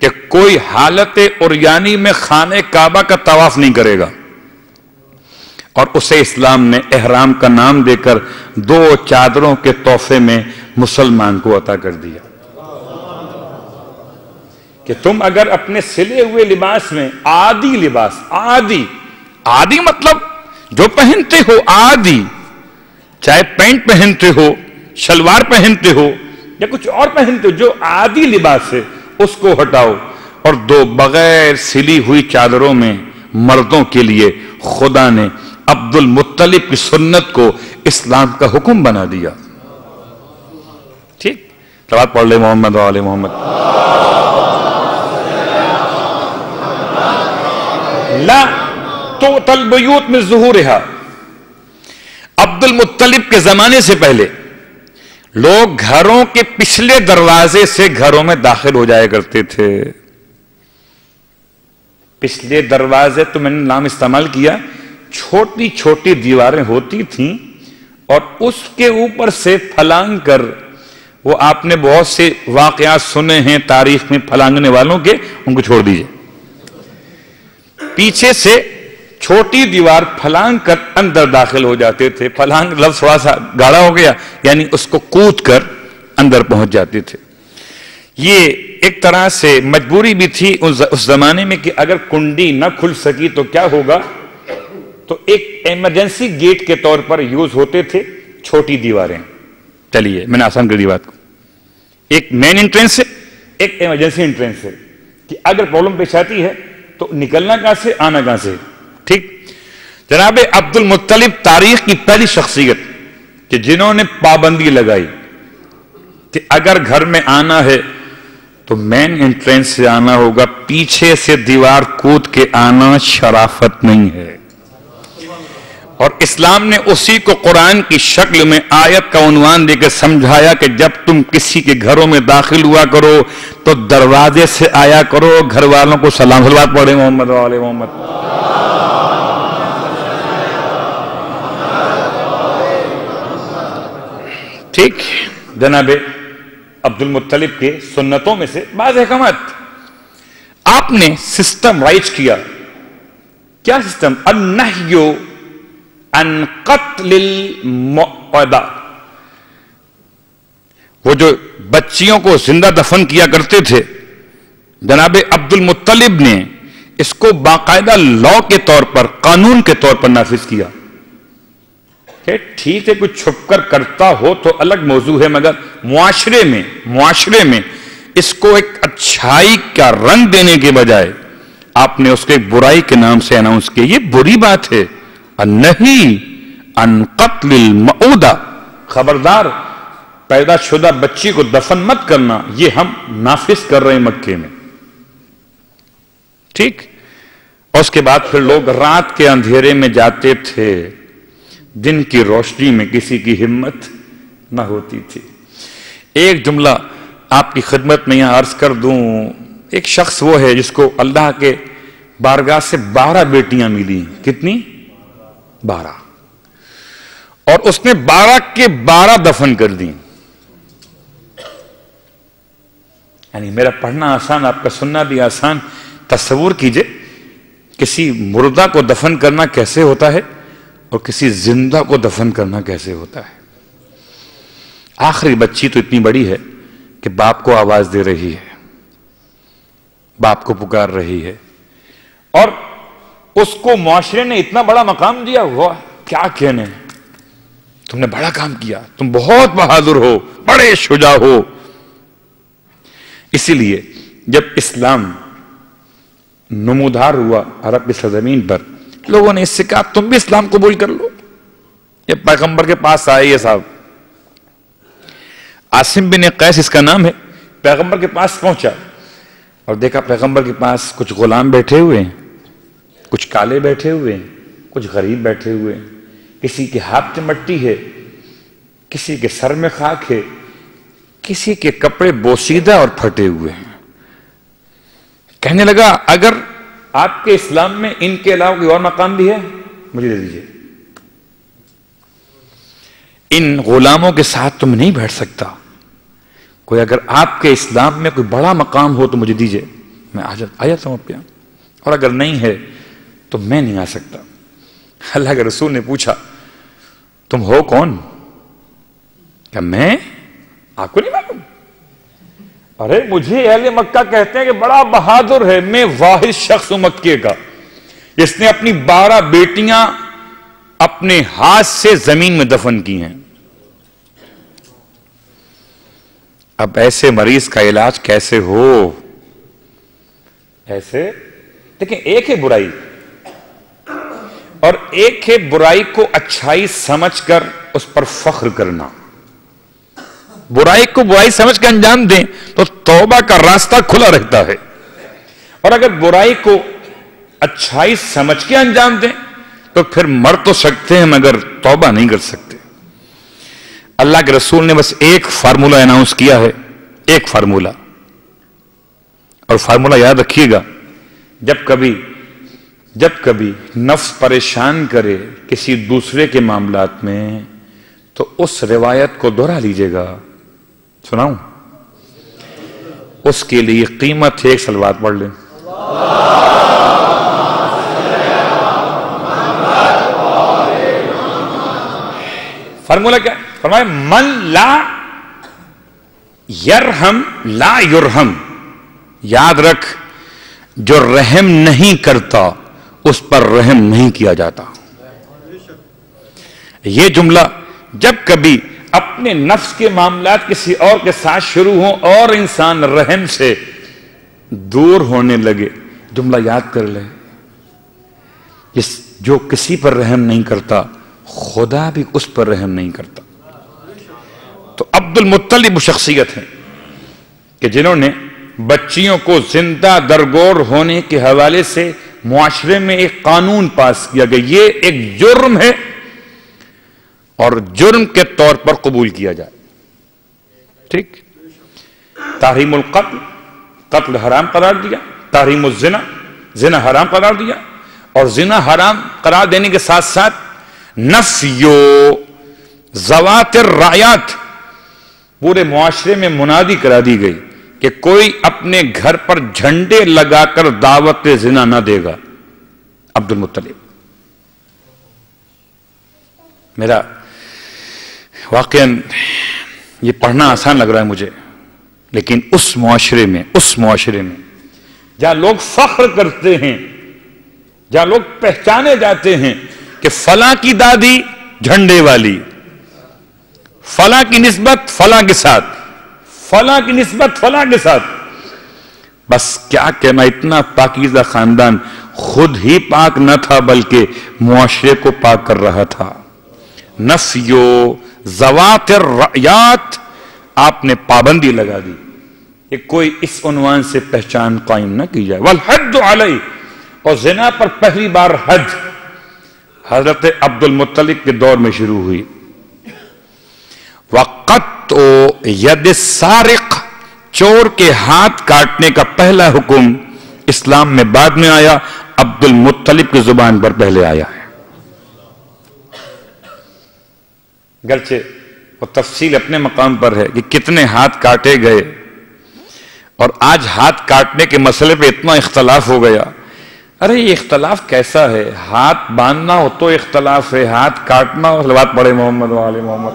کہ کوئی حالت عریانی میں خانہ کعبہ کا طواف نہیں کرے گا، اور اسے اسلام نے احرام کا نام دے کر 2 چادروں کے تحفے میں مسلمان کو عطا کر دیا کہ تم اگر اپنے سلے ہوئے لباس میں عادی لباس، عادی مطلب جو پہنتے ہو عادی، چاہے پینٹ پہنتے ہو، شلوار پہنتے ہو یا کچھ اور پہنتے ہو، جو عادی لباس ہے اس کو ہٹاؤ، اور 2 بغیر سلی ہوئی چادروں میں مردوں کے لیے خدا نے عبد المطلب کی سنت کو اسلام کا حکم بنا دیا۔ ٹھیک، سلوات پڑھ لے محمد و آل محمد۔ لا تؤتی البیوت من ظہورها، عبد المطلب کے زمانے سے پہلے لوگ گھروں کے پچھلے دروازے سے گھروں میں داخل ہو جایا کرتے تھے۔ پچھلے دروازے تو میں نے نام استعمال کیا، چھوٹی چھوٹی دیواریں ہوتی تھیں اور اس کے اوپر سے پھلانگ کر، وہ آپ نے بہت سے واقعات سنے ہیں تاریخ میں پھلانگنے والوں کے، ان کو چھوڑ دیجئے۔ پیچھے سے چھوٹی دیوار پھلانگ کر اندر داخل ہو جاتے تھے۔ پھلانگ لفظ تھوڑا سا گاڑا ہو گیا، یعنی اس کو کود کر اندر پہنچ جاتے تھے۔ یہ ایک طرح سے مجبوری بھی تھی اس زمانے میں کہ اگر کنڈی نہ کھل سکی تو کیا ہوگا، تو ایک ایمرجنسی گیٹ کے طور پر یوز ہوتے تھے چھوٹی دیواریں۔ چلیے میں نے آسان کر دی بات کو، ایک مین انٹرنس ہے، ایک ایمرجنسی انٹرنس ہے کہ اگر پرابلم پیش آتی ہے تو نکلنا کہاں سے، آنا کہاں سے۔ ٹھیک، جناب عبد المطلب تاریخ کی پہلی شخصیت کہ جنہوں نے پابندی لگائی کہ اگر گھر میں آنا ہے تو مین انٹرنس سے آنا ہوگا، پیچھے سے دیوار کود کے آنا شرافت نہیں ہے۔ اور اسلام نے اسی کو قرآن کی شکل میں آیت کا عنوان دے کے سمجھایا کہ جب تم کسی کے گھروں میں داخل ہوا کرو تو دروازے سے آیا کرو، گھر والوں کو سلام، صلوات پڑھیں محمد و آل محمد۔ ٹھیک، جناب عبد المطلب کے سنتوں میں سے بعض احکامات آپ نے سسٹم رائج کیا۔ کیا سسٹم؟ النہی عن قتل المعتدہ، وہ جو بچیوں کو زندہ دفن کیا کرتے تھے، جناب عبد المطلب نے اس کو باقاعدہ لا کے طور پر، قانون کے طور پر نافذ کیا۔ ٹھیک ہے کوئی چھپ کر کرتا ہو تو الگ موضوع ہے، مگر معاشرے میں اس کو ایک اچھائی کا رنگ دینے کے بجائے آپ نے اس کو ایک برائی کے نام سے اناؤنس کیا. یہ بری بات ہے. النہی عن قتل المعودہ، خبردار پیدا شدہ بچی کو دفن مت کرنا، یہ ہم نافذ کر رہے ہیں مکے میں. ٹھیک. اور اس کے بعد پھر لوگ رات کے اندھیرے میں جاتے تھے، دن کی روشنی میں کسی کی ہمت نہ ہوتی تھی. ایک جملہ آپ کی خدمت میں یہاں عرض کر دوں. ایک شخص وہ ہے جس کو اللہ کے بارگاہ سے 12 بیٹیاں ملی. کتنی؟ 12. اور اس نے 12 کے 12 دفن کر دی. یعنی میرا پڑھنا آسان، آپ کا سننا بھی آسان. تصور کیجئے کسی مردہ کو دفن کرنا کیسے ہوتا ہے اور کسی زندہ کو دفن کرنا کیسے ہوتا ہے. آخری بچی تو اتنی بڑی ہے کہ باپ کو آواز دے رہی ہے، باپ کو پکار رہی ہے، اور اس کو معاشرے نے اتنا بڑا مقام دیا. وہ کیا کہنے، تم نے بڑا کام کیا، تم بہت بہادر ہو، بڑے شجاع ہو. اسی لیے جب اسلام نمودار ہوا عرب کی سرزمین پر، لوگوں نے اس سے کہا تم بھی اسلام قبول کر لو. یہ پیغمبر کے پاس آئے یہ صاحب، عاصم بن قیس اس کا نام ہے. پیغمبر کے پاس پہنچا اور دیکھا پیغمبر کے پاس کچھ غلام بیٹھے ہوئے ہیں، کچھ کالے بیٹھے ہوئے ہیں، کچھ غریب بیٹھے ہوئے ہیں. کسی کے ہاتھ میں مٹی ہے، کسی کے سر میں خاک ہے، کسی کے کپڑے بوسیدہ اور پھٹے ہوئے ہیں. کہنے لگا اگر آپ کے اسلام میں ان کے علاوہ کوئی اور مقام بھی ہے مجھے دے دیجیے. ان غلاموں کے ساتھ تم نہیں بیٹھ سکتا، کوئی اگر آپ کے اسلام میں کوئی بڑا مقام ہو تو مجھے دیجیے، میں آ جاتا ہوں آپ کے یہاں، اور اگر نہیں ہے تو میں نہیں آ سکتا. اللہ کے رسول نے پوچھا تم ہو کون؟ کہ میں آپ کو نہیں معلوم؟ ارے مجھے اہل مکہ کہتے ہیں کہ بڑا بہادر ہے. میں واحد شخص ہوں مکے کا جس نے اپنی 12 بیٹیاں اپنے ہاتھ سے زمین میں دفن کی ہیں. اب ایسے مریض کا علاج کیسے ہو؟ ایسے دیکھیں، ایک ہے برائی اور ایک ہے برائی کو اچھائی سمجھ کر اس پر فخر کرنا. برائی کو برائی سمجھ کے انجام دیں تو توبہ کا راستہ کھلا رہتا ہے، اور اگر برائی کو اچھائی سمجھ کے انجام دیں تو پھر مر تو سکتے ہیں مگر توبہ نہیں کر سکتے. اللہ کے رسول نے بس ایک فارمولہ اناؤنس کیا ہے، ایک فارمولہ، اور فارمولہ یاد رکھیے گا. جب کبھی نفس پریشان کرے کسی دوسرے کے معاملات میں تو اس روایت کو دوہرا لیجئے گا. سناؤں؟ اس کے لیے قیمت ہے ایک صلوات پڑھ لیں. فارمولہ کیا؟ فرمائے من لا یرحم لا یرحم. یاد رکھ، جو رحم نہیں کرتا اس پر رحم نہیں کیا جاتا. یہ جملہ جب کبھی اپنے نفس کے معاملات کسی اور کے ساتھ شروع ہوں اور انسان رحم سے دور ہونے لگے، جملہ یاد کر لے، جو کسی پر رحم نہیں کرتا خدا بھی اس پر رحم نہیں کرتا. تو عبد المطلب شخصیت ہے کہ جنہوں نے بچیوں کو زندہ درگور ہونے کے حوالے سے معاشرے میں ایک قانون پاس کیا گیا، یہ ایک جرم ہے اور جرم کے طور پر قبول کیا جائے. ٹھیک. تحریم القتل، قتل حرام قرار دیا. تحریم الزنا، زنا حرام قرار دیا. اور زنا حرام قرار دینے کے ساتھ ساتھ نفی ذوات الرعیات پورے معاشرے میں منادی کرا دی گئی کہ کوئی اپنے گھر پر جھنڈے لگا کر دعوت زنا نہ دے گا. عبد المطلب. میرا واقعا یہ پڑھنا آسان لگ رہا ہے مجھے، لیکن اس معاشرے میں جہاں لوگ فخر کرتے ہیں، جہاں لوگ پہچانے جاتے ہیں کہ فلاں کی دادی جھنڈے والی، فلاں کی نسبت فلاں کے ساتھ، فلاں کی نسبت فلاں کے ساتھ، بس کیا کہنا، اتنا پاکیزہ خاندان خود ہی پاک نہ تھا بلکہ معاشرے کو پاک کر رہا تھا۔ نفیو ذوات الرعیات، آپ نے پابندی لگا دی کہ کوئی اس عنوان سے پہچان قائم نہ کی جائے۔ والحد علیہ، اور زنا پر پہلی بار حد حضرت عبد المطلب کے دور میں شروع ہوئی۔ وقطع ید السارق، چور کے ہاتھ کاٹنے کا پہلا حکم اسلام میں بعد میں آیا، عبد المطلب کی زبان پر پہلے آیا ہے۔ گرچہ وہ تفصیل اپنے مقام پر ہے کہ کتنے ہاتھ کاٹے گئے، اور آج ہاتھ کاٹنے کے مسئلے پہ اتنا اختلاف ہو گیا۔ ارے یہ اختلاف کیسا ہے؟ ہاتھ باندھنا ہو تو اختلاف ہے، ہاتھ کاٹنا ہو، صلوات پڑھے محمد وآل محمد۔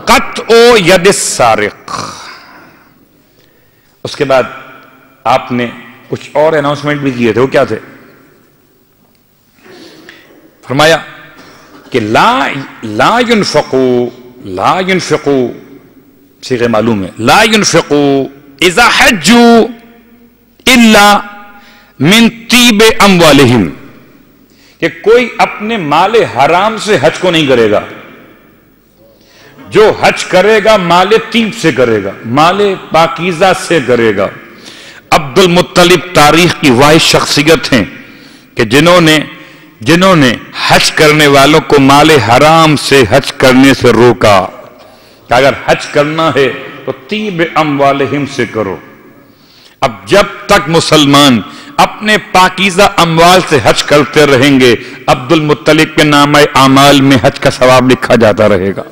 قطع ید السارق، اس کے بعد آپ نے کچھ اور اناؤنسمنٹ بھی کیے تھے، وہ کیا تھے؟ فرمایا کہ لا ينفقوا صیغہ معلوم ہے، لا ينفقوا اذا حجوا الا من طیب اموالہم، کہ کوئی اپنے مال حرام سے حج کو نہیں کرے گا، جو حج کرے گا مال طیب سے کرے گا، مال پاکیزہ سے کرے گا۔ عبد المطلب تاریخ کی واحد شخصیت ہیں کہ جنہوں نے حج کرنے والوں کو مال حرام سے حج کرنے سے روکا کہ اگر حج کرنا ہے تو طیب اموالہم سے کرو۔ اب جب تک مسلمان اپنے پاکیزہ اموال سے حج کرتے رہیں گے، عبد المطلب کے نامہ اعمال میں حج کا ثواب لکھا جاتا رہے گا۔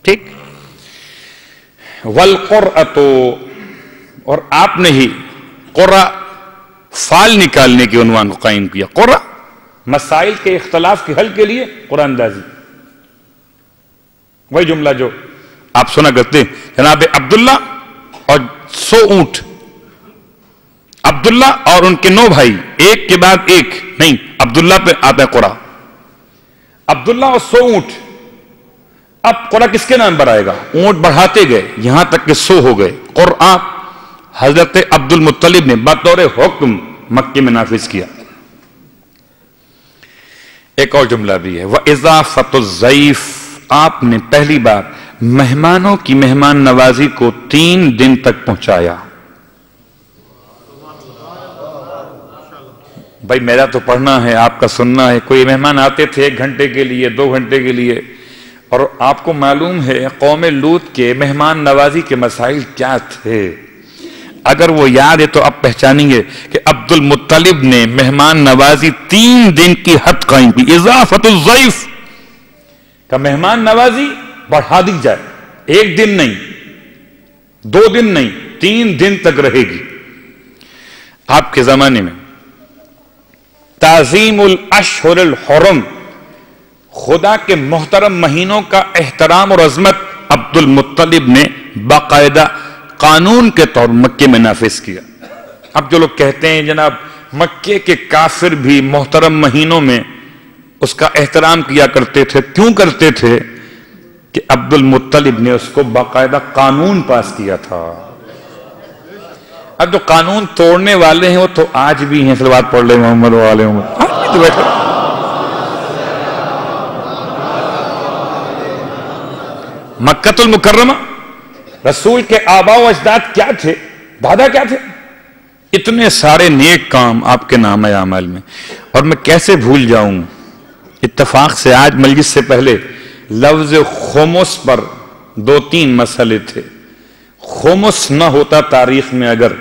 ٹھیک؟ والقرأۃ، اور آپ نے ہی قرأ فال نکالنے کے عنوان کو قائم کیا۔ قرأ مسائل کے اختلاف کے حل کے لیے قرآن اندازی، وہی جملہ جو آپ سنا کرتے ہیں، جناب عبداللہ اور 100 اونٹ، عبداللہ اور ان کے 9 بھائی، ایک کے بعد ایک نہیں، عبداللہ پہ آتا ہے قرآن، عبداللہ اور 100 اونٹ۔ اب قرآن کس کے نام پر آئے گا؟ اونٹ بڑھاتے گئے یہاں تک کہ 100 ہو گئے۔ قرآن حضرت عبد المطلب نے بطور حکم مکے میں نافذ کیا۔ ایک اور جملہ بھی ہے، وَإِضَافَةُ الضَّيْفِ، آپ نے پہلی بار مہمانوں کی مہمان نوازی کو 3 دن تک پہنچایا۔ بھائی میرا تو پڑھنا ہے، آپ کا سننا ہے۔ کوئی مہمان آتے تھے 1 گھنٹے کے لیے، 2 گھنٹے کے لیے، اور آپ کو معلوم ہے قوم لوط کے مہمان نوازی کے مسائل کیا تھے۔ اگر وہ یاد ہے تو آپ پہچانیں گے کہ عبد المطلب نے مہمان نوازی 3 دن کی حد قائم کی۔ اضافت الضیف کا مہمان نوازی بڑھا دی جائے، 1 دن نہیں، 2 دن نہیں، 3 دن تک رہے گی۔ آپ کے زمانے میں تعظیم الاشہر الحرم، خدا کے محترم مہینوں کا احترام اور عظمت عبد المطلب نے باقاعدہ قانون کے طور مکے میں نافذ کیا۔ اب جو لوگ کہتے ہیں جناب مکے کے کافر بھی محترم مہینوں میں اس کا احترام کیا کرتے تھے، کیوں کرتے تھے؟ کہ عبد المطلب نے اس کو باقاعدہ قانون پاس کیا تھا۔ اب جو قانون توڑنے والے ہیں وہ تو آج بھی ہیں، صلوات پڑھ لے محمد والے محمد۔ مکۃ المکرمہ، رسول کے آباء و اجداد کیا تھے، دادا کیا تھے، اتنے سارے نیک کام آپ کے نام اعمال میں۔ اور میں کیسے بھول جاؤں، اتفاق سے آج مجلس سے پہلے لفظ خمس پر 2-3 مسئلے تھے۔ خمس نہ ہوتا تاریخ میں اگر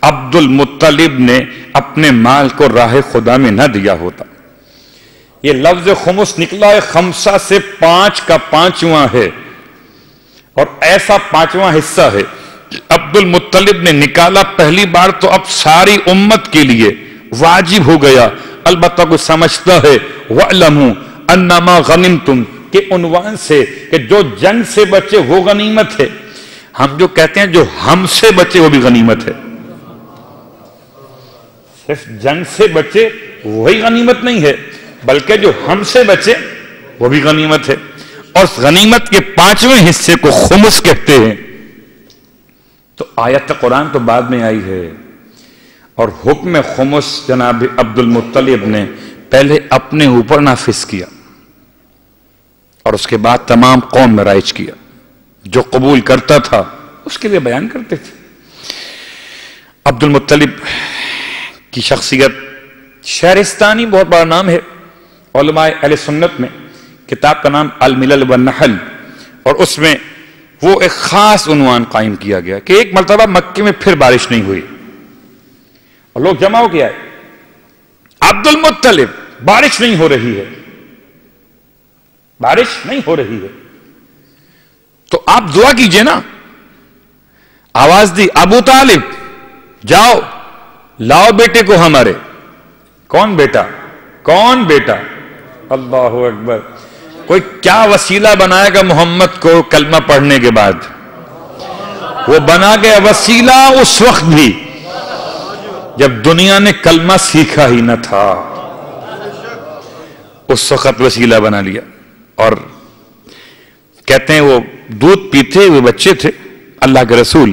عبد المطلب نے اپنے مال کو راہ خدا میں نہ دیا ہوتا۔ یہ لفظ خمس نکلا ہے 5 سے 5 کا 5واں ہے، اور ایسا 5واں حصہ ہے عبد المطلب نے نکالا پہلی بار تو اب ساری امت کے لیے واجب ہو گیا۔ البتہ کوئی سمجھتا ہے وَاعْلَمُوا أَنَّمَا غَنِمْتُمْ کے عنوان سے کہ جو جنگ سے بچے وہ غنیمت ہے۔ ہم جو کہتے ہیں جو ہم سے بچے وہ بھی غنیمت ہے، صرف جنگ سے بچے وہی غنیمت نہیں ہے، بلکہ جو ہم سے بچے وہ بھی غنیمت ہے۔ اور غنیمت کے 5ویں حصے کو خمس کہتے ہیں. تو آیت قرآن تو بعد میں آئی ہے، اور حکم خمس جناب عبد المطلب نے پہلے اپنے اوپر نافذ کیا اور اس کے بعد تمام قوم میں رائج کیا. جو قبول کرتا تھا اس کے لیے بیان کرتے تھے. عبد المطلب کی شخصیت شہرستانی بہت بڑا نام ہے. علماء اہل سنت میں کتاب کا نام الملل والنحل، اور اس میں وہ ایک خاص عنوان قائم کیا گیا کہ ایک مرتبہ مکے میں پھر بارش نہیں ہوئی اور لوگ جمع ہو گیا ہے. عبد المطلب بارش نہیں ہو رہی ہے، بارش نہیں ہو رہی ہے، تو آپ دعا کیجئے نا. آواز دی ابو طالب جاؤ لاؤ بیٹے کو ہمارے. کون بیٹا؟ کون بیٹا؟ اللہ اکبر. کوئی کیا وسیلہ بنائے گا محمد کو کلمہ پڑھنے کے بعد؟ وہ بنا گیا وسیلہ اس وقت بھی جب دنیا نے کلمہ سیکھا ہی نہ تھا. اس وقت وسیلہ بنا لیا. اور کہتے ہیں وہ دودھ پیتے ہوئے بچے تھے اللہ کے رسول،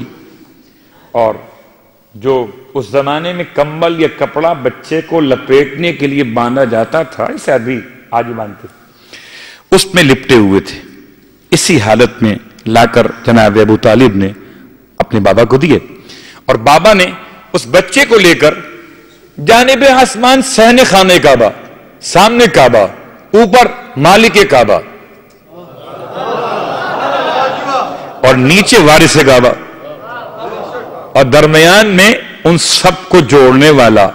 اور جو اس زمانے میں کمبل یا کپڑا بچے کو لپیٹنے کے لیے باندھا جاتا تھا، اسے ابھی آج باندھتے، اس میں لپٹے ہوئے تھے. اسی حالت میں لا کر جناب ابو طالب نے اپنے بابا کو دیے، اور بابا نے اس بچے کو لے کر جانب آسمان صحن خانہ کعبہ، سامنے کعبہ، اوپر مالک کعبہ اور نیچے وارث کعبہ، اور درمیان میں ان سب کو جوڑنے والا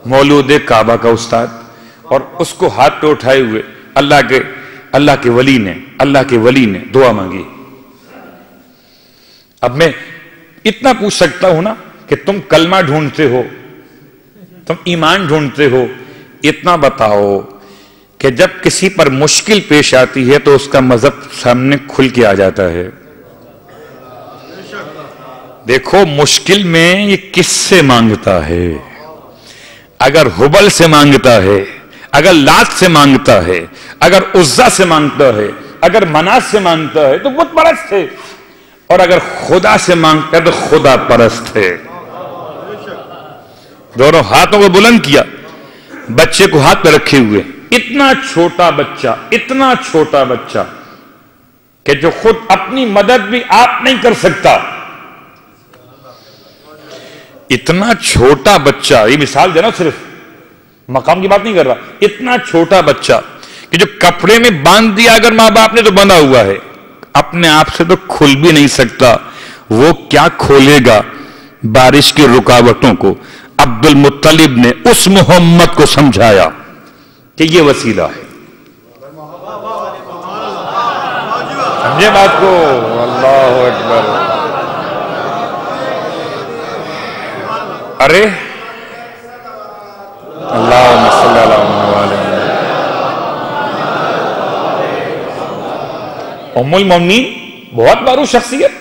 مولود کعبہ کا استاد، اور اس کو ہاتھ پہ اٹھائے ہوئے اللہ کے ولی نے دعا مانگی. اب میں اتنا پوچھ سکتا ہوں نا کہ تم کلمہ ڈھونڈتے ہو، تم ایمان ڈھونڈتے ہو، اتنا بتاؤ کہ جب کسی پر مشکل پیش آتی ہے تو اس کا مذہب سامنے کھل کے آ جاتا ہے. دیکھو مشکل میں یہ کس سے مانگتا ہے؟ اگر حبل سے مانگتا ہے، اگر لات سے مانگتا ہے، اگر عزا سے مانگتا ہے، اگر منات سے مانگتا ہے تو بت پرست ہے، اور اگر خدا سے مانگتا ہے تو خدا پرست ہے. دونوں ہاتھوں کو بلند کیا، بچے کو ہاتھ پہ رکھے ہوئے. اتنا چھوٹا بچہ کہ جو خود اپنی مدد بھی آپ نہیں کر سکتا. اتنا چھوٹا بچہ، یہ مثال دینا، صرف مقام کی بات نہیں کر رہا. اتنا چھوٹا بچہ کہ جو کپڑے میں باندھ دیا اگر ماں باپ نے تو بندھا ہوا ہے، اپنے آپ سے تو کھل بھی نہیں سکتا، وہ کیا کھولے گا بارش کی رکاوٹوں کو؟ عبد المطلب نے اس محمد کو سمجھایا کہ یہ وسیلہ ہے. سمجھے بات کو؟ اللہ اکبر. ارے اللہم صلی اللہ علیہ وسلم. ام المومنین بہت معروف شخصیت،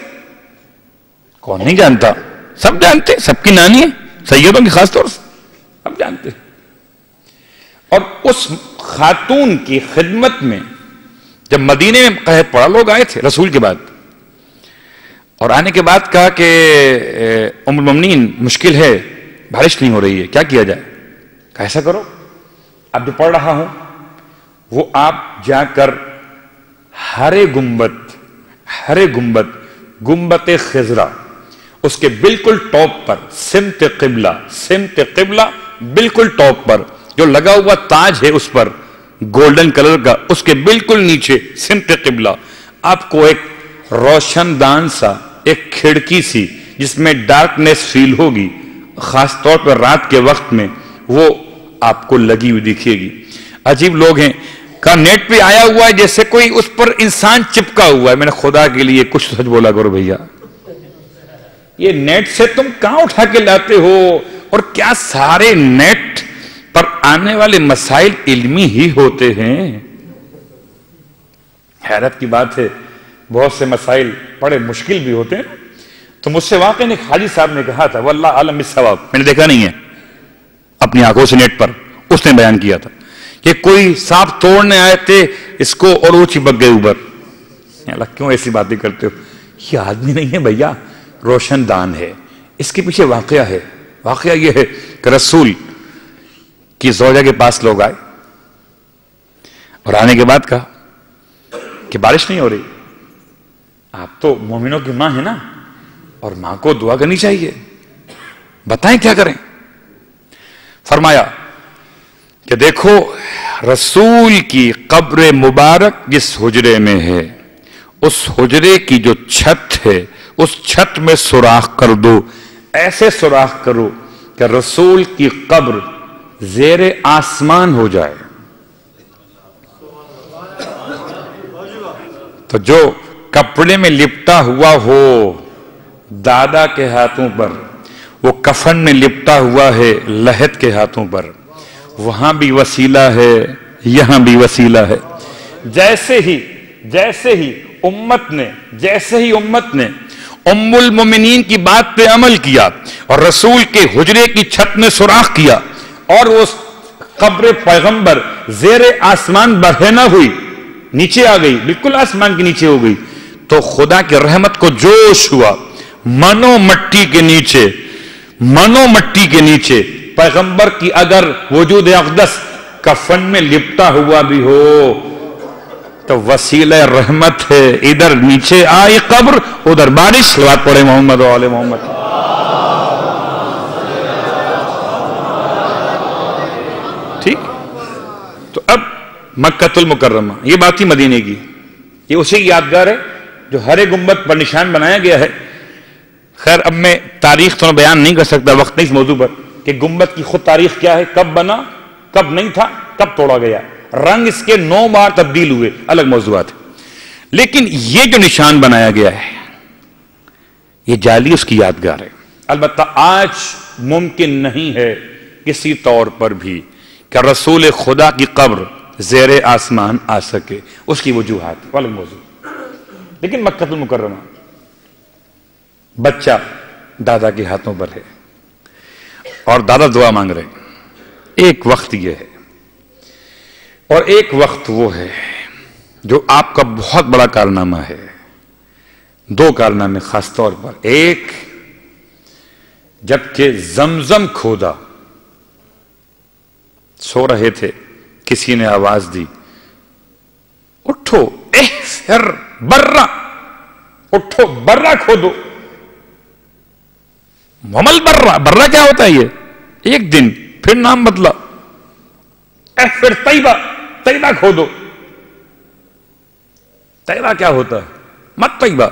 کون نہیں جانتا؟ سب جانتے، سب کی نانی ہے، سیدوں کی خاص طور سے سب جانتے. اور اس خاتون کی خدمت میں جب مدینے میں قحط پڑا، لوگ آئے تھے رسول کے بعد، اور آنے کے بعد کہا کہ ام المومنین مشکل ہے، بارش نہیں ہو رہی ہے، کیا کیا جائے؟ کہا ایسا کرو، اب جو پڑھ رہا ہوں وہ آپ جا کر ہرے گنبد خضرا، اس کے بالکل ٹاپ پر سمت قبلہ بالکل ٹاپ پر جو لگا ہوا تاج ہے اس پر گولڈن کلر کا، اس کے بالکل نیچے سمت قبلہ آپ کو ایک روشن دان سا، ایک کھڑکی سی جس میں ڈارکنیس فیل ہوگی، خاص طور پر رات کے وقت میں، وہ آپ کو لگی ہوئی دکھے گی. عجیب لوگ ہیں، کا نیٹ پہ آیا ہوا ہے جیسے کوئی اس پر انسان چپکا ہوا ہے. میں نے خدا کے لیے کچھ سچ بولا کرو بھیا، یہ نیٹ سے تم کہاں اٹھا کے لاتے ہو؟ اور کیا سارے نیٹ پر آنے والے مسائل علمی ہی ہوتے ہیں؟ حیرت کی بات ہے، بہت سے مسائل بڑے مشکل بھی ہوتے ہیں. تو مجھ سے واقعی ایک حاجی صاحب نے کہا تھا، واللہ عالم بالصواب، میں نے دیکھا نہیں ہے اپنی آنکھوں سے نیٹ پر، اس نے بیان کیا تھا کہ کوئی سانپ توڑنے آئے تھے اس کو اور وہ چپک گئے اوپر. اللہ کیوں ایسی باتیں کرتے ہو؟ یہ آدمی نہیں ہے بھیا، روشن دان ہے. اس کے پیچھے واقعہ ہے. واقعہ یہ ہے کہ رسول کی زوجہ کے پاس لوگ آئے اور آنے کے بعد کہا کہ بارش نہیں ہو رہی. آپ تو مومنوں کی ماں ہے نا، اور ماں کو دعا کرنی چاہیے، بتائیں کیا کریں. فرمایا کہ دیکھو رسول کی قبر مبارک جس حجرے میں ہے، اس حجرے کی جو چھت ہے اس چھت میں سوراخ کر دو. ایسے سوراخ کرو کہ رسول کی قبر زیر آسمان ہو جائے. تو جو کپڑے میں لپٹا ہوا ہو دادا کے ہاتھوں پر، وہ کفن میں لپٹا ہوا ہے لحد کے ہاتھوں پر، وہاں بھی وسیلہ ہے یہاں بھی وسیلہ ہے. جیسے ہی امت نے ام المومنین کی بات پہ عمل کیا اور رسول کے حجرے کی چھت میں سوراخ کیا اور وہ قبر پیغمبر زیر آسمان بڑھے نہ ہوئی، نیچے آ گئی، بالکل آسمان کے نیچے ہو گئی، تو خدا کی رحمت کو جوش ہوا. منو مٹی کے نیچے پیغمبر کی اگر وجود اقدس کفن میں لپٹا ہوا بھی ہو تو وسیلہ رحمت ہے. ادھر نیچے آئی قبر، ادھر بارش. صلوات پڑھے محمد و آل محمد. ٹھیک. تو اب مکۃ المکرمہ، یہ بات ہی مدینے کی، یہ اسی یادگار ہے جو ہر گنبد پر نشان بنایا گیا ہے. خیر اب میں تاریخ تو بیان نہیں کر سکتا، وقت نہیں اس موضوع پر، کہ گنبد کی خود تاریخ کیا ہے، کب بنا، کب نہیں تھا، کب توڑا گیا. رنگ اس کے 9 بار تبدیل ہوئے، الگ موضوعات. لیکن یہ جو نشان بنایا گیا ہے یہ جعلی اس کی یادگار ہے. البتہ آج ممکن نہیں ہے کسی طور پر بھی کہ رسول خدا کی قبر زیر آسمان آ سکے، اس کی وجوہات الگ موضوع. لیکن مکۃ المکرمہ بچہ دادا کے ہاتھوں پر ہے اور دادا دعا مانگ رہے. ایک وقت یہ ہے اور ایک وقت وہ ہے جو آپ کا بہت بڑا کارنامہ ہے. 2 کارنامے خاص طور پر. ایک، جبکہ زمزم کھودا، سو رہے تھے، کسی نے آواز دی، اٹھو احفر برا، اٹھو برا کھودو. ممل برا کیا ہوتا ہے؟ یہ ایک دن پھر نام بدلا، احفر طیبہ کھودو. طیبہ کیا ہوتا ہے؟ مت طیبہ.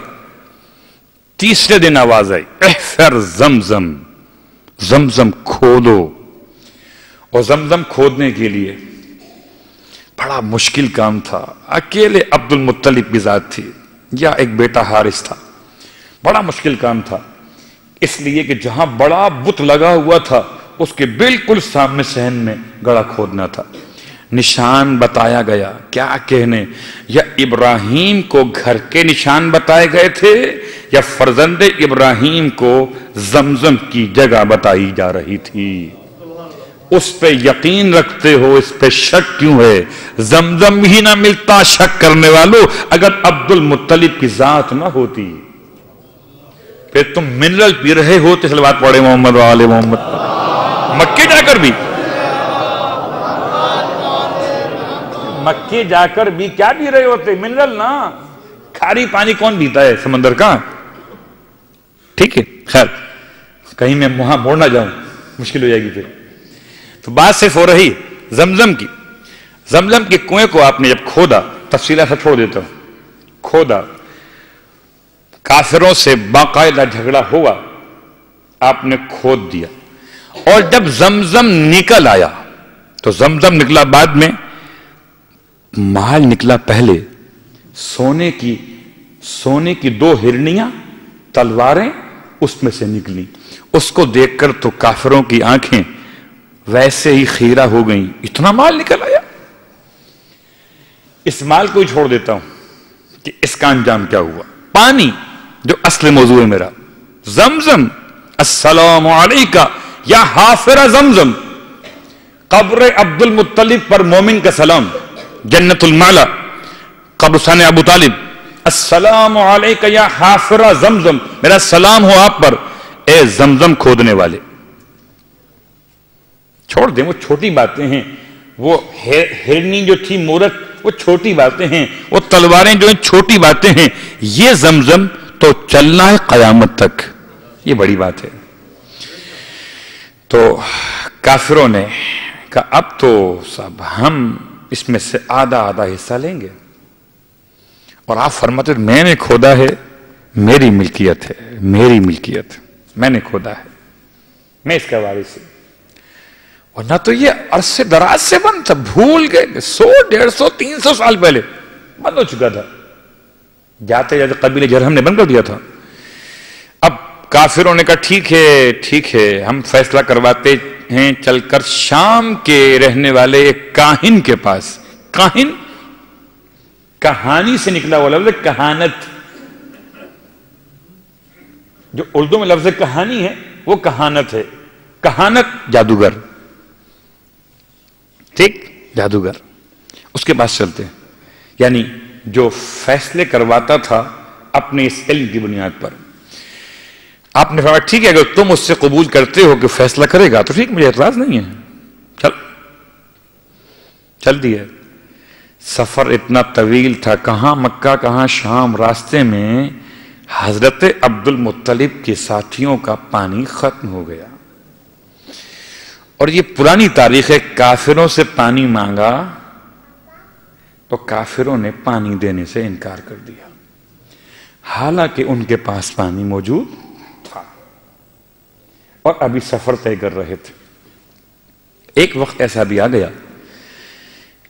تیسرے دن آواز آئی، احفر زمزم کھودو. اور زمزم کھودنے کے لیے بڑا مشکل کام تھا. اکیلے عبد المطلب کی ذات تھی یا ایک بیٹا حارث تھا. بڑا مشکل کام تھا، اس لیے کہ جہاں بڑا بت لگا ہوا تھا اس کے بالکل سامنے صحن میں گڑھا کھودنا تھا. نشان بتایا گیا، کیا کہنے، یا ابراہیم کو گھر کے نشان بتائے گئے تھے یا فرزند ابراہیم کو زمزم کی جگہ بتائی جا رہی تھی. اس پہ یقین رکھتے ہو، اس پہ شک کیوں ہے؟ زمزم ہی نہ ملتا شک کرنے والوں اگر عبد المطلب کی ذات نہ ہوتی. پھر تم منرل پی رہے ہوتے. صلوات پڑھے محمد و آل محمد. مکے جا کر بھی کیا پی رہے ہوتے؟ منرل نا. کھاری پانی کون پیتا ہے سمندر کا؟ ٹھیک ہے. خیر کہیں میں وہاں موڑ نہ جاؤں، مشکل ہو جائے گی. پھر تو بات صرف ہو رہی زمزم کی. زمزم کے کنویں کو آپ نے جب کھودا، تفصیلات سے چھوڑ دیتا ہوں، کھودا، کافروں سے باقاعدہ جھگڑا ہوا، آپ نے کھود دیا. اور جب زمزم نکل آیا تو زمزم نکلا بعد میں، مال نکلا پہلے. سونے کی 2 ہرنیاں، تلواریں اس میں سے نکلی. اس کو دیکھ کر تو کافروں کی آنکھیں ویسے ہی خیرہ ہو گئیں. اتنا مال نکل آیا. اس مال کو ہی چھوڑ دیتا ہوں کہ اس کا انجام کیا ہوا. پانی جو اصل موضوع ہے میرا، زمزم، السلام علیکہ یا حافر زمزم. قبر عبد المطلب پر مومن کا سلام، جنت المعلا. قبرستان ابو طالب، السلام علیکہ یا حافر زمزم، میرا سلام ہو آپ پر اے زمزم کھودنے والے۔ چھوڑ دیں، وہ چھوٹی باتیں ہیں، وہ ہرنی جو تھی مورت وہ چھوٹی باتیں ہیں، وہ تلواریں جو ہیں چھوٹی باتیں ہیں، یہ زمزم تو چلنا ہے قیامت تک، یہ بڑی بات ہے۔ تو کافروں نے کہا اب تو صاحب ہم اس میں سے آدھا حصہ لیں گے، اور آپ فرماتے میں نے کھودا ہے، میری ملکیت ہے، میری ملکیت، میں نے کھودا ہے، میں اس کا وارث ہوں۔ اور نہ تو یہ عرصے دراز سے بند تھا، بھول گئے 100 150 300 سال پہلے بند ہو چکا تھا، جاتے جاتے قبیلے جرہم نے بند کر دیا تھا۔ اب کافروں نے کہا ٹھیک ہے ہم فیصلہ کرواتے ہیں، چل کر شام کے رہنے والے ایک کاہن کے پاس۔ کاہن کہانی سے نکلا ہوا لفظ کہانت، جو اردو میں لفظ کہانی ہے وہ کہانت ہے، کہانت جادوگر، ٹھیک، جادوگر، اس کے پاس چلتے ہیں، یعنی جو فیصلے کرواتا تھا اپنے اس علم کی بنیاد پر۔ آپ نے فرمایا ٹھیک ہے اگر تم اس سے قبول کرتے ہو کہ فیصلہ کرے گا تو ٹھیک، مجھے اعتراض نہیں ہے، چل دیا۔ سفر اتنا طویل تھا، کہاں مکہ کہاں شام، راستے میں حضرت عبد المطلب کے ساتھیوں کا پانی ختم ہو گیا، اور یہ پرانی تاریخ ہے، کافروں سے پانی مانگا تو کافروں نے پانی دینے سے انکار کر دیا، حالانکہ ان کے پاس پانی موجود تھا اور ابھی سفر طے کر رہے تھے۔ ایک وقت ایسا بھی آ گیا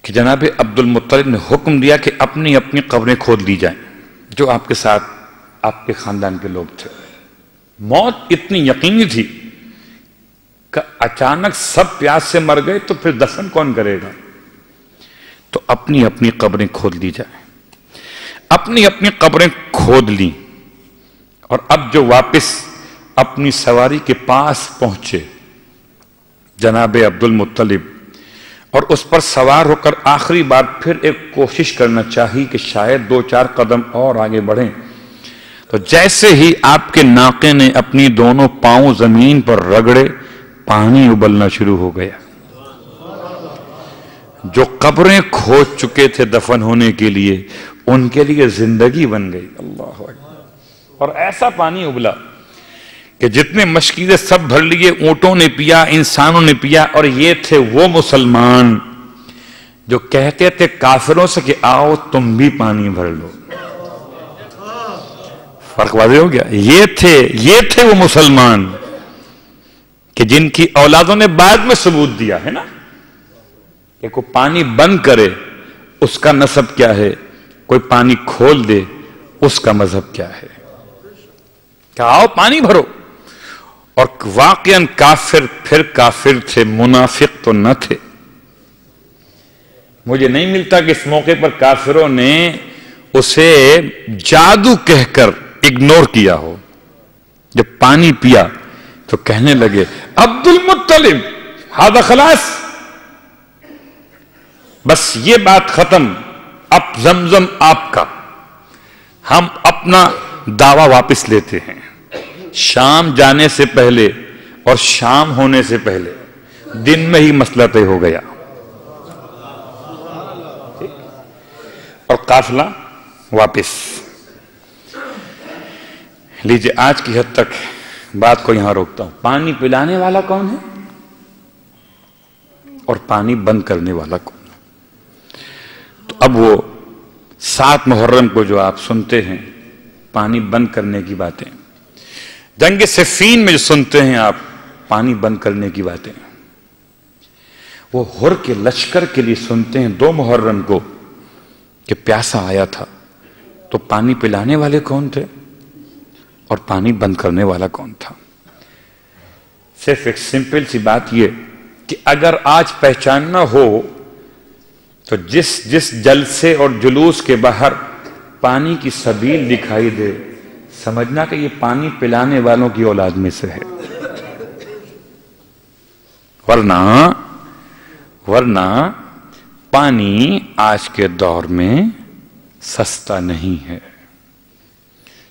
کہ جناب عبد المطلب نے حکم دیا کہ اپنی اپنی قبریں کھود لی جائیں، جو آپ کے ساتھ آپ کے خاندان کے لوگ تھے۔ موت اتنی یقینی تھی کہ اچانک سب پیاس سے مر گئے تو پھر دفن کون کرے گا، تو اپنی اپنی قبریں کھود لی جائیں۔ اپنی اپنی قبریں کھود لیں، اور اب جو واپس اپنی سواری کے پاس پہنچے جناب عبد المطلب، اور اس پر سوار ہو کر آخری بار پھر ایک کوشش کرنا چاہی کہ شاید 2-4 قدم اور آگے بڑھیں، تو جیسے ہی آپ کے ناقے نے اپنی دونوں پاؤں زمین پر رگڑے، پانی ابلنا شروع ہو گیا۔ جو قبریں کھود چکے تھے دفن ہونے کے لیے، ان کے لیے زندگی بن گئی۔ اللہ اکبر۔ اور ایسا پانی ابلا کہ جتنے مشکیزیں سب بھر لیے، اونٹوں نے پیا، انسانوں نے پیا، اور یہ تھے وہ مسلمان جو کہتے تھے کافروں سے کہ آؤ تم بھی پانی بھر لو۔ فرق واضح ہو گیا؟ یہ تھے وہ مسلمان کہ جن کی اولادوں نے بعد میں ثبوت دیا ہے نا، کہ کوئی پانی بند کرے اس کا نسب کیا ہے، کوئی پانی کھول دے اس کا مذہب کیا ہے، کہ آؤ پانی بھرو۔ اور واقعاً کافر پھر کافر تھے، منافق تو نہ تھے۔ مجھے نہیں ملتا کہ اس موقع پر کافروں نے اسے جادو کہہ کر اگنور کیا ہو۔ جب پانی پیا تو کہنے لگے عبد المطلب ہذا خلاص، بس یہ بات ختم، اب زمزم آپ کا، ہم اپنا دعویٰ واپس لیتے ہیں۔ شام جانے سے پہلے اور شام ہونے سے پہلے دن میں ہی مسئلہ طے ہو گیا، اور قافلہ واپس۔ لیجئے آج کی حد تک بات کو یہاں روکتا ہوں۔ پانی پلانے والا کون ہے اور پانی بند کرنے والا کون ہے؟ تو اب وہ 7 محرم کو جو آپ سنتے ہیں پانی بند کرنے کی باتیں، جنگ صفین میں جو سنتے ہیں آپ پانی بند کرنے کی باتیں، وہ ہر کے لشکر کے لیے سنتے ہیں 2 محرم کو کہ پیاسا آیا تھا، تو پانی پلانے والے کون تھے اور پانی بند کرنے والا کون تھا؟ صرف ایک سمپل سی بات یہ کہ اگر آج پہچاننا ہو تو جس جلسے اور جلوس کے باہر پانی کی سبیل دکھائی دے، سمجھنا کہ یہ پانی پلانے والوں کی اولاد میں سے ہے، ورنہ پانی آج کے دور میں سستا نہیں ہے.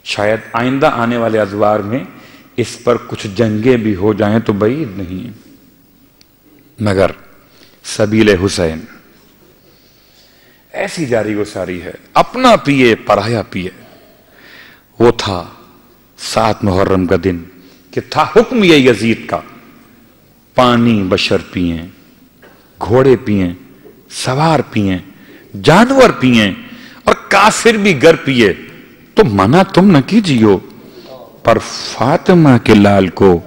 شاید آئندہ آنے والے ادوار میں اس پر کچھ جنگیں بھی ہو جائیں تو بعید نہیں، مگر سبیل حسین ایسی جاری گساری ہے، اپنا پیے پرایا پیے. وہ تھا 7 محرم کا دن کہ تھا حکم یہ یزید کا، پانی بشر پئیں، گھوڑے پئیں، سوار پئیں، جانور پئیں، اور کافر بھی گر پیے تو منع تم نہ کیجیو، پر فاطمہ کے لال کو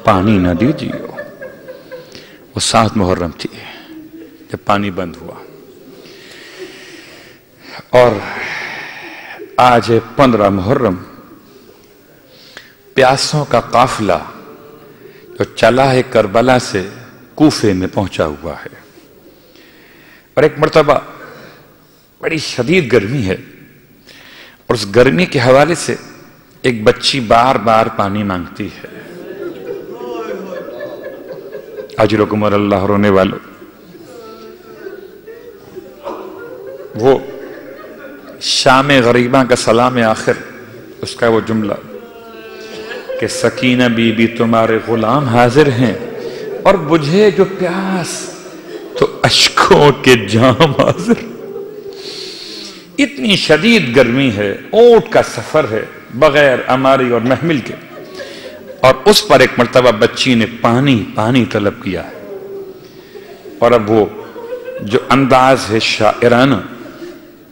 پانی نہ دیجیو. وہ 7 محرم تھی جب پانی بند ہوا، اور آج 15 محرم. پیاسوں کا قافلہ جو چلا ہے کربلا سے کوفے میں پہنچا ہوا ہے، اور ایک مرتبہ بڑی شدید گرمی ہے، اور اس گرمی کے حوالے سے ایک بچی بار بار پانی مانگتی ہے. اجرکم اللہ، رونے والوں، وہ شام غریباں کا سلام آخر، اس کا وہ جملہ کہ سکینہ بی بی تمہارے غلام حاضر ہیں، اور بجھے جو پیاس تو اشکوں کے جام حاضر. اتنی شدید گرمی ہے، اونٹ کا سفر ہے بغیر اماری اور محمل کے، اور اس پر ایک مرتبہ بچی نے پانی طلب کیا ہے. اور اب وہ جو انداز ہے شاعرانہ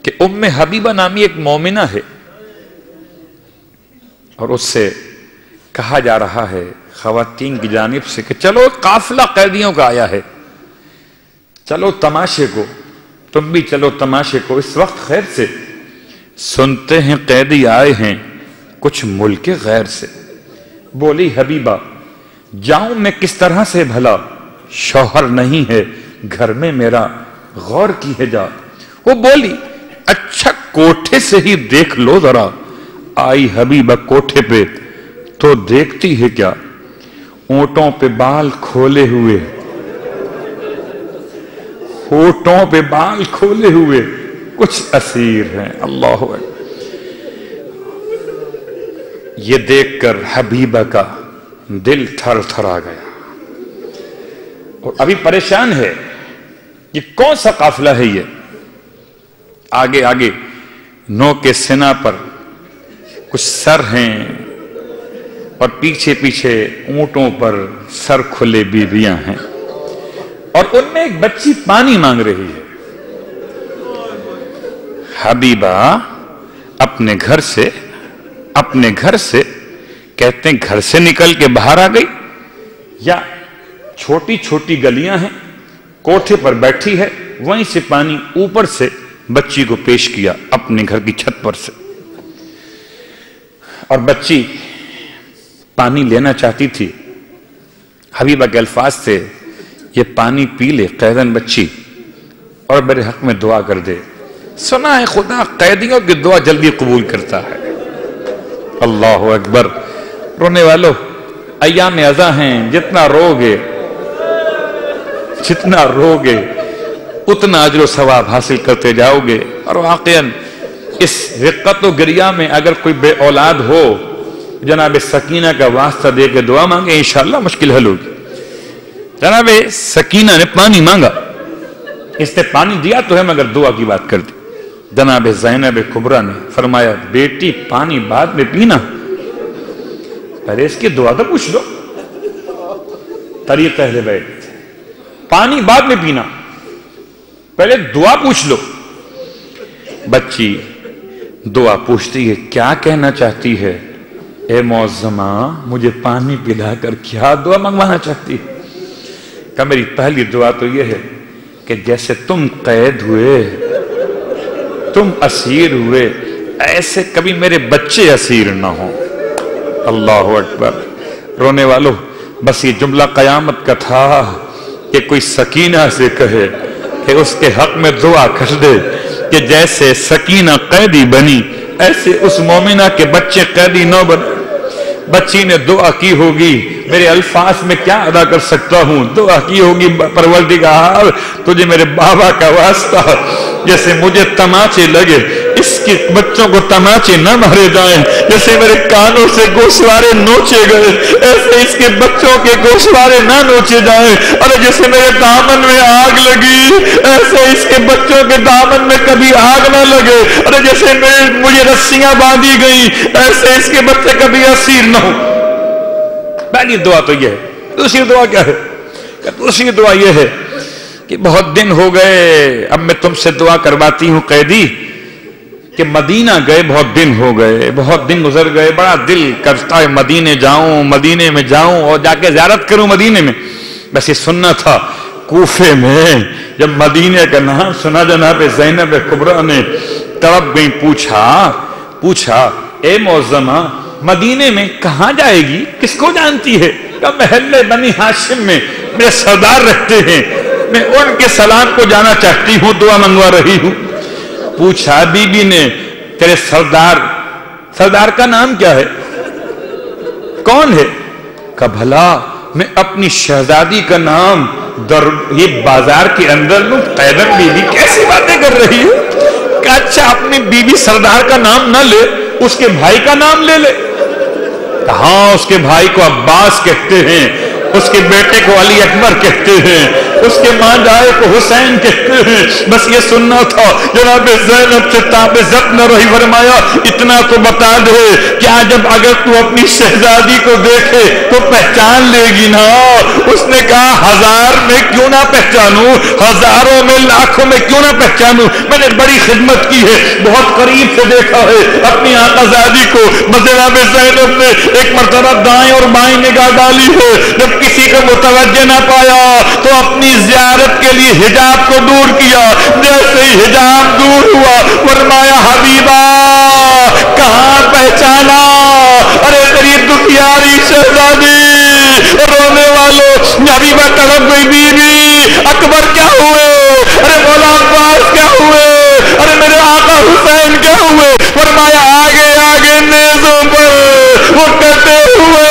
کہ ام حبیبہ نامی ایک مومنہ ہے، اور اس سے کہا جا رہا ہے خواتین کی جانب سے کہ چلو قافلہ قیدیوں کا آیا ہے، چلو تماشے کو، تم بھی چلو تماشے کو. اس وقت خیر سے سنتے ہیں قیدی آئے ہیں کچھ ملک غیر سے. بولی حبیبہ جاؤں میں کس طرح سے بھلا، شوہر نہیں ہے گھر میں میرا، غور کی ہے جا. وہ بولی اچھا کوٹھے سے ہی دیکھ لو ذرا. آئی حبیبہ کوٹھے پہ تو دیکھتی ہے کیا، اونٹوں پہ بال کھولے ہوئے، ہونٹوں پہ بال کھولے ہوئے کچھ اسیر ہیں. اللہ اکبر. یہ دیکھ کر حبیبہ کا دل تھر تھر آ گیا، اور ابھی پریشان ہے یہ کون سا قافلہ ہے. یہ آگے آگے نو کے سنا پر کچھ سر ہیں، اور پیچھے پیچھے اونٹوں پر سر کھلے بیویاں ہیں، اور ان میں ایک بچی پانی مانگ رہی ہے. حبیبہ اپنے گھر سے کہتے ہیں گھر سے نکل کے باہر آ گئی، یا چھوٹی چھوٹی گلیاں ہیں، کوٹھے پر بیٹھی ہے، وہیں سے پانی اوپر سے بچی کو پیش کیا اپنے گھر کی چھت پر سے. اور بچی پانی لینا چاہتی تھی. حبیبہ کے الفاظ تھے یہ پانی پی لے قیدن بچی، اور میرے حق میں دعا کر دے. سنا ہے خدا قیدیوں کی دعا جلدی قبول کرتا ہے. اللہ اکبر. رونے والوں، ایام ازاں ہیں، جتنا روگے اتنا اجر و ثواب حاصل کرتے جاؤ گے. اور واقعاً اس رقت و گریہ میں اگر کوئی بے اولاد ہو، جناب سکینہ کا واسطہ دے کے دعا مانگے، انشاءاللہ مشکل حل ہوگی. جناب سکینہ نے پانی مانگا، اس نے پانی دیا تو ہے مگر دعا کی بات کر دی. جناب زینب کبریٰ نے فرمایا بیٹی پانی بعد میں پینا، پہلے اس کی دعا تو پوچھ لو. طریقہ اہل بیت، پانی بعد میں پینا، پہلے دعا پوچھ لو. بچی دعا پوچھتی ہے، کیا کہنا چاہتی ہے؟ اے معظمہ مجھے پانی پلا کر کیا دعا منگوانا چاہتی ہے؟ کہ میری پہلی دعا تو یہ ہے کہ جیسے تم قید ہوئے، تم اسیر ہوئے، ایسے کبھی میرے بچے اسیر نہ ہوں. اللہ اکبر. رونے والوں، بس یہ جملہ قیامت کا تھا کہ کوئی سکینہ سے کہے کہ اس کے حق میں دعا کر دے کہ جیسے سکینہ قیدی بنی ایسے اس مومنہ کے بچے قیدی نہ بنے. بچی نے دعا کی ہوگی میرے الفاظ میں کیا ادا کر سکتا ہوں. دعا کی ہوگی پروردگار تجھے میرے بابا کا واسطہ جیسے مجھے تماچے لگے اس کے بچوں کو تماچے نہ مارے جائیں, جیسے میرے کانوں سے گوشوارے نوچے گئے ایسے اس کے بچوں کے گوشوارے نہ نوچے جائیں. اور جیسے میرے دامن میں آگ لگی ایسے اس کے بچوں کے دامن میں کبھی آگ نہ لگے. اور جیسے مجھے رسیاں باندھی گئی ایسے اس کے بچے کبھی اسیر نہ ہو. پہلی دعا تو یہ ہے. دوسری دعا کیا ہے؟ دوسری دعا یہ ہے کہ بہت دن ہو گئے, اب میں تم سے دعا کرواتی ہوں قیدی کہ مدینہ گئے بہت دن ہو گئے, بہت دن گزر گئے, بڑا دل کرتا ہے مدینے جاؤں, مدینے میں جاؤں اور جا کے زیارت کروں مدینے میں. بس یہ سننا تھا کوفے میں جب مدینے کا نام سنا جناب زینب کبریٰ نے تڑپ گئی, پوچھا اے معظمہ مدینے میں کہاں جائے گی, کس کو جانتی ہے؟ کہ محلے بنی ہاشم میں میرے سردار رہتے ہیں, میں ان کے سلام کو جانا چاہتی ہوں, دعا منگوا رہی ہوں. پوچھا بی بی نے تیرے سردار کا نام کیا ہے, کون ہے؟ کہ بھلا میں اپنی شہزادی کا نام یہ بازار کے اندر قیدر بی بی کیسی باتیں کر رہی ہے. کہ اچھا اپنی بی بی سردار کا نام نہ لے, اس کے بھائی کا نام لے لے. ہاں اس کے بھائی کو عباس کہتے ہیں, اس کے بیٹے کو علی اکبر کہتے ہیں, اس کے ماں جائے کو حسین کہتے ہیں. بس یہ سننا تھا جناب زینب سے تابعت نہ رہی. فرمایا اتنا تو بتا دے کیا جب اگر تو اپنی شہزادی کو دیکھے تو پہچان لے گی نا. اس نے کہا ہزار میں کیوں نہ پہچانوں, ہزاروں میں لاکھوں میں کیوں نہ پہچانوں, میں نے بڑی خدمت کی ہے, بہت قریب سے دیکھا ہے اپنی آقازادی کو. جناب زینب نے ایک مرتبہ دائیں اور بائیں نگاہ ڈالی ہے, جب کسی کو متوجہ نہ پایا تو اپنی زیارت کے لیے حجاب کو دور کیا. جیسے ہی حجاب دور ہوا فرمایا حبیبہ کہاں پہچانا, ارے تیری دکھیاری شہزادی, رونے والوں حبیبہ تڑپ گئی. بیوی اکبر کیا ہوئے, ارے مولا عباس کیا ہوئے, ارے میرے آقا حسین کیا ہوئے. فرمایا آگے آگے نیزوں پر وہ کٹے ہوئے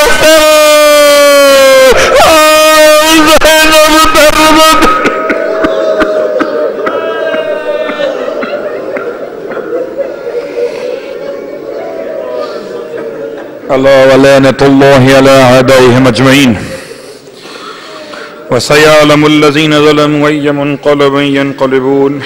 اللہ ولعنۃ اللہ علی اعدائهم اجمعین. وسيعلم الذين ظلموا أي منقلب ينقلبون.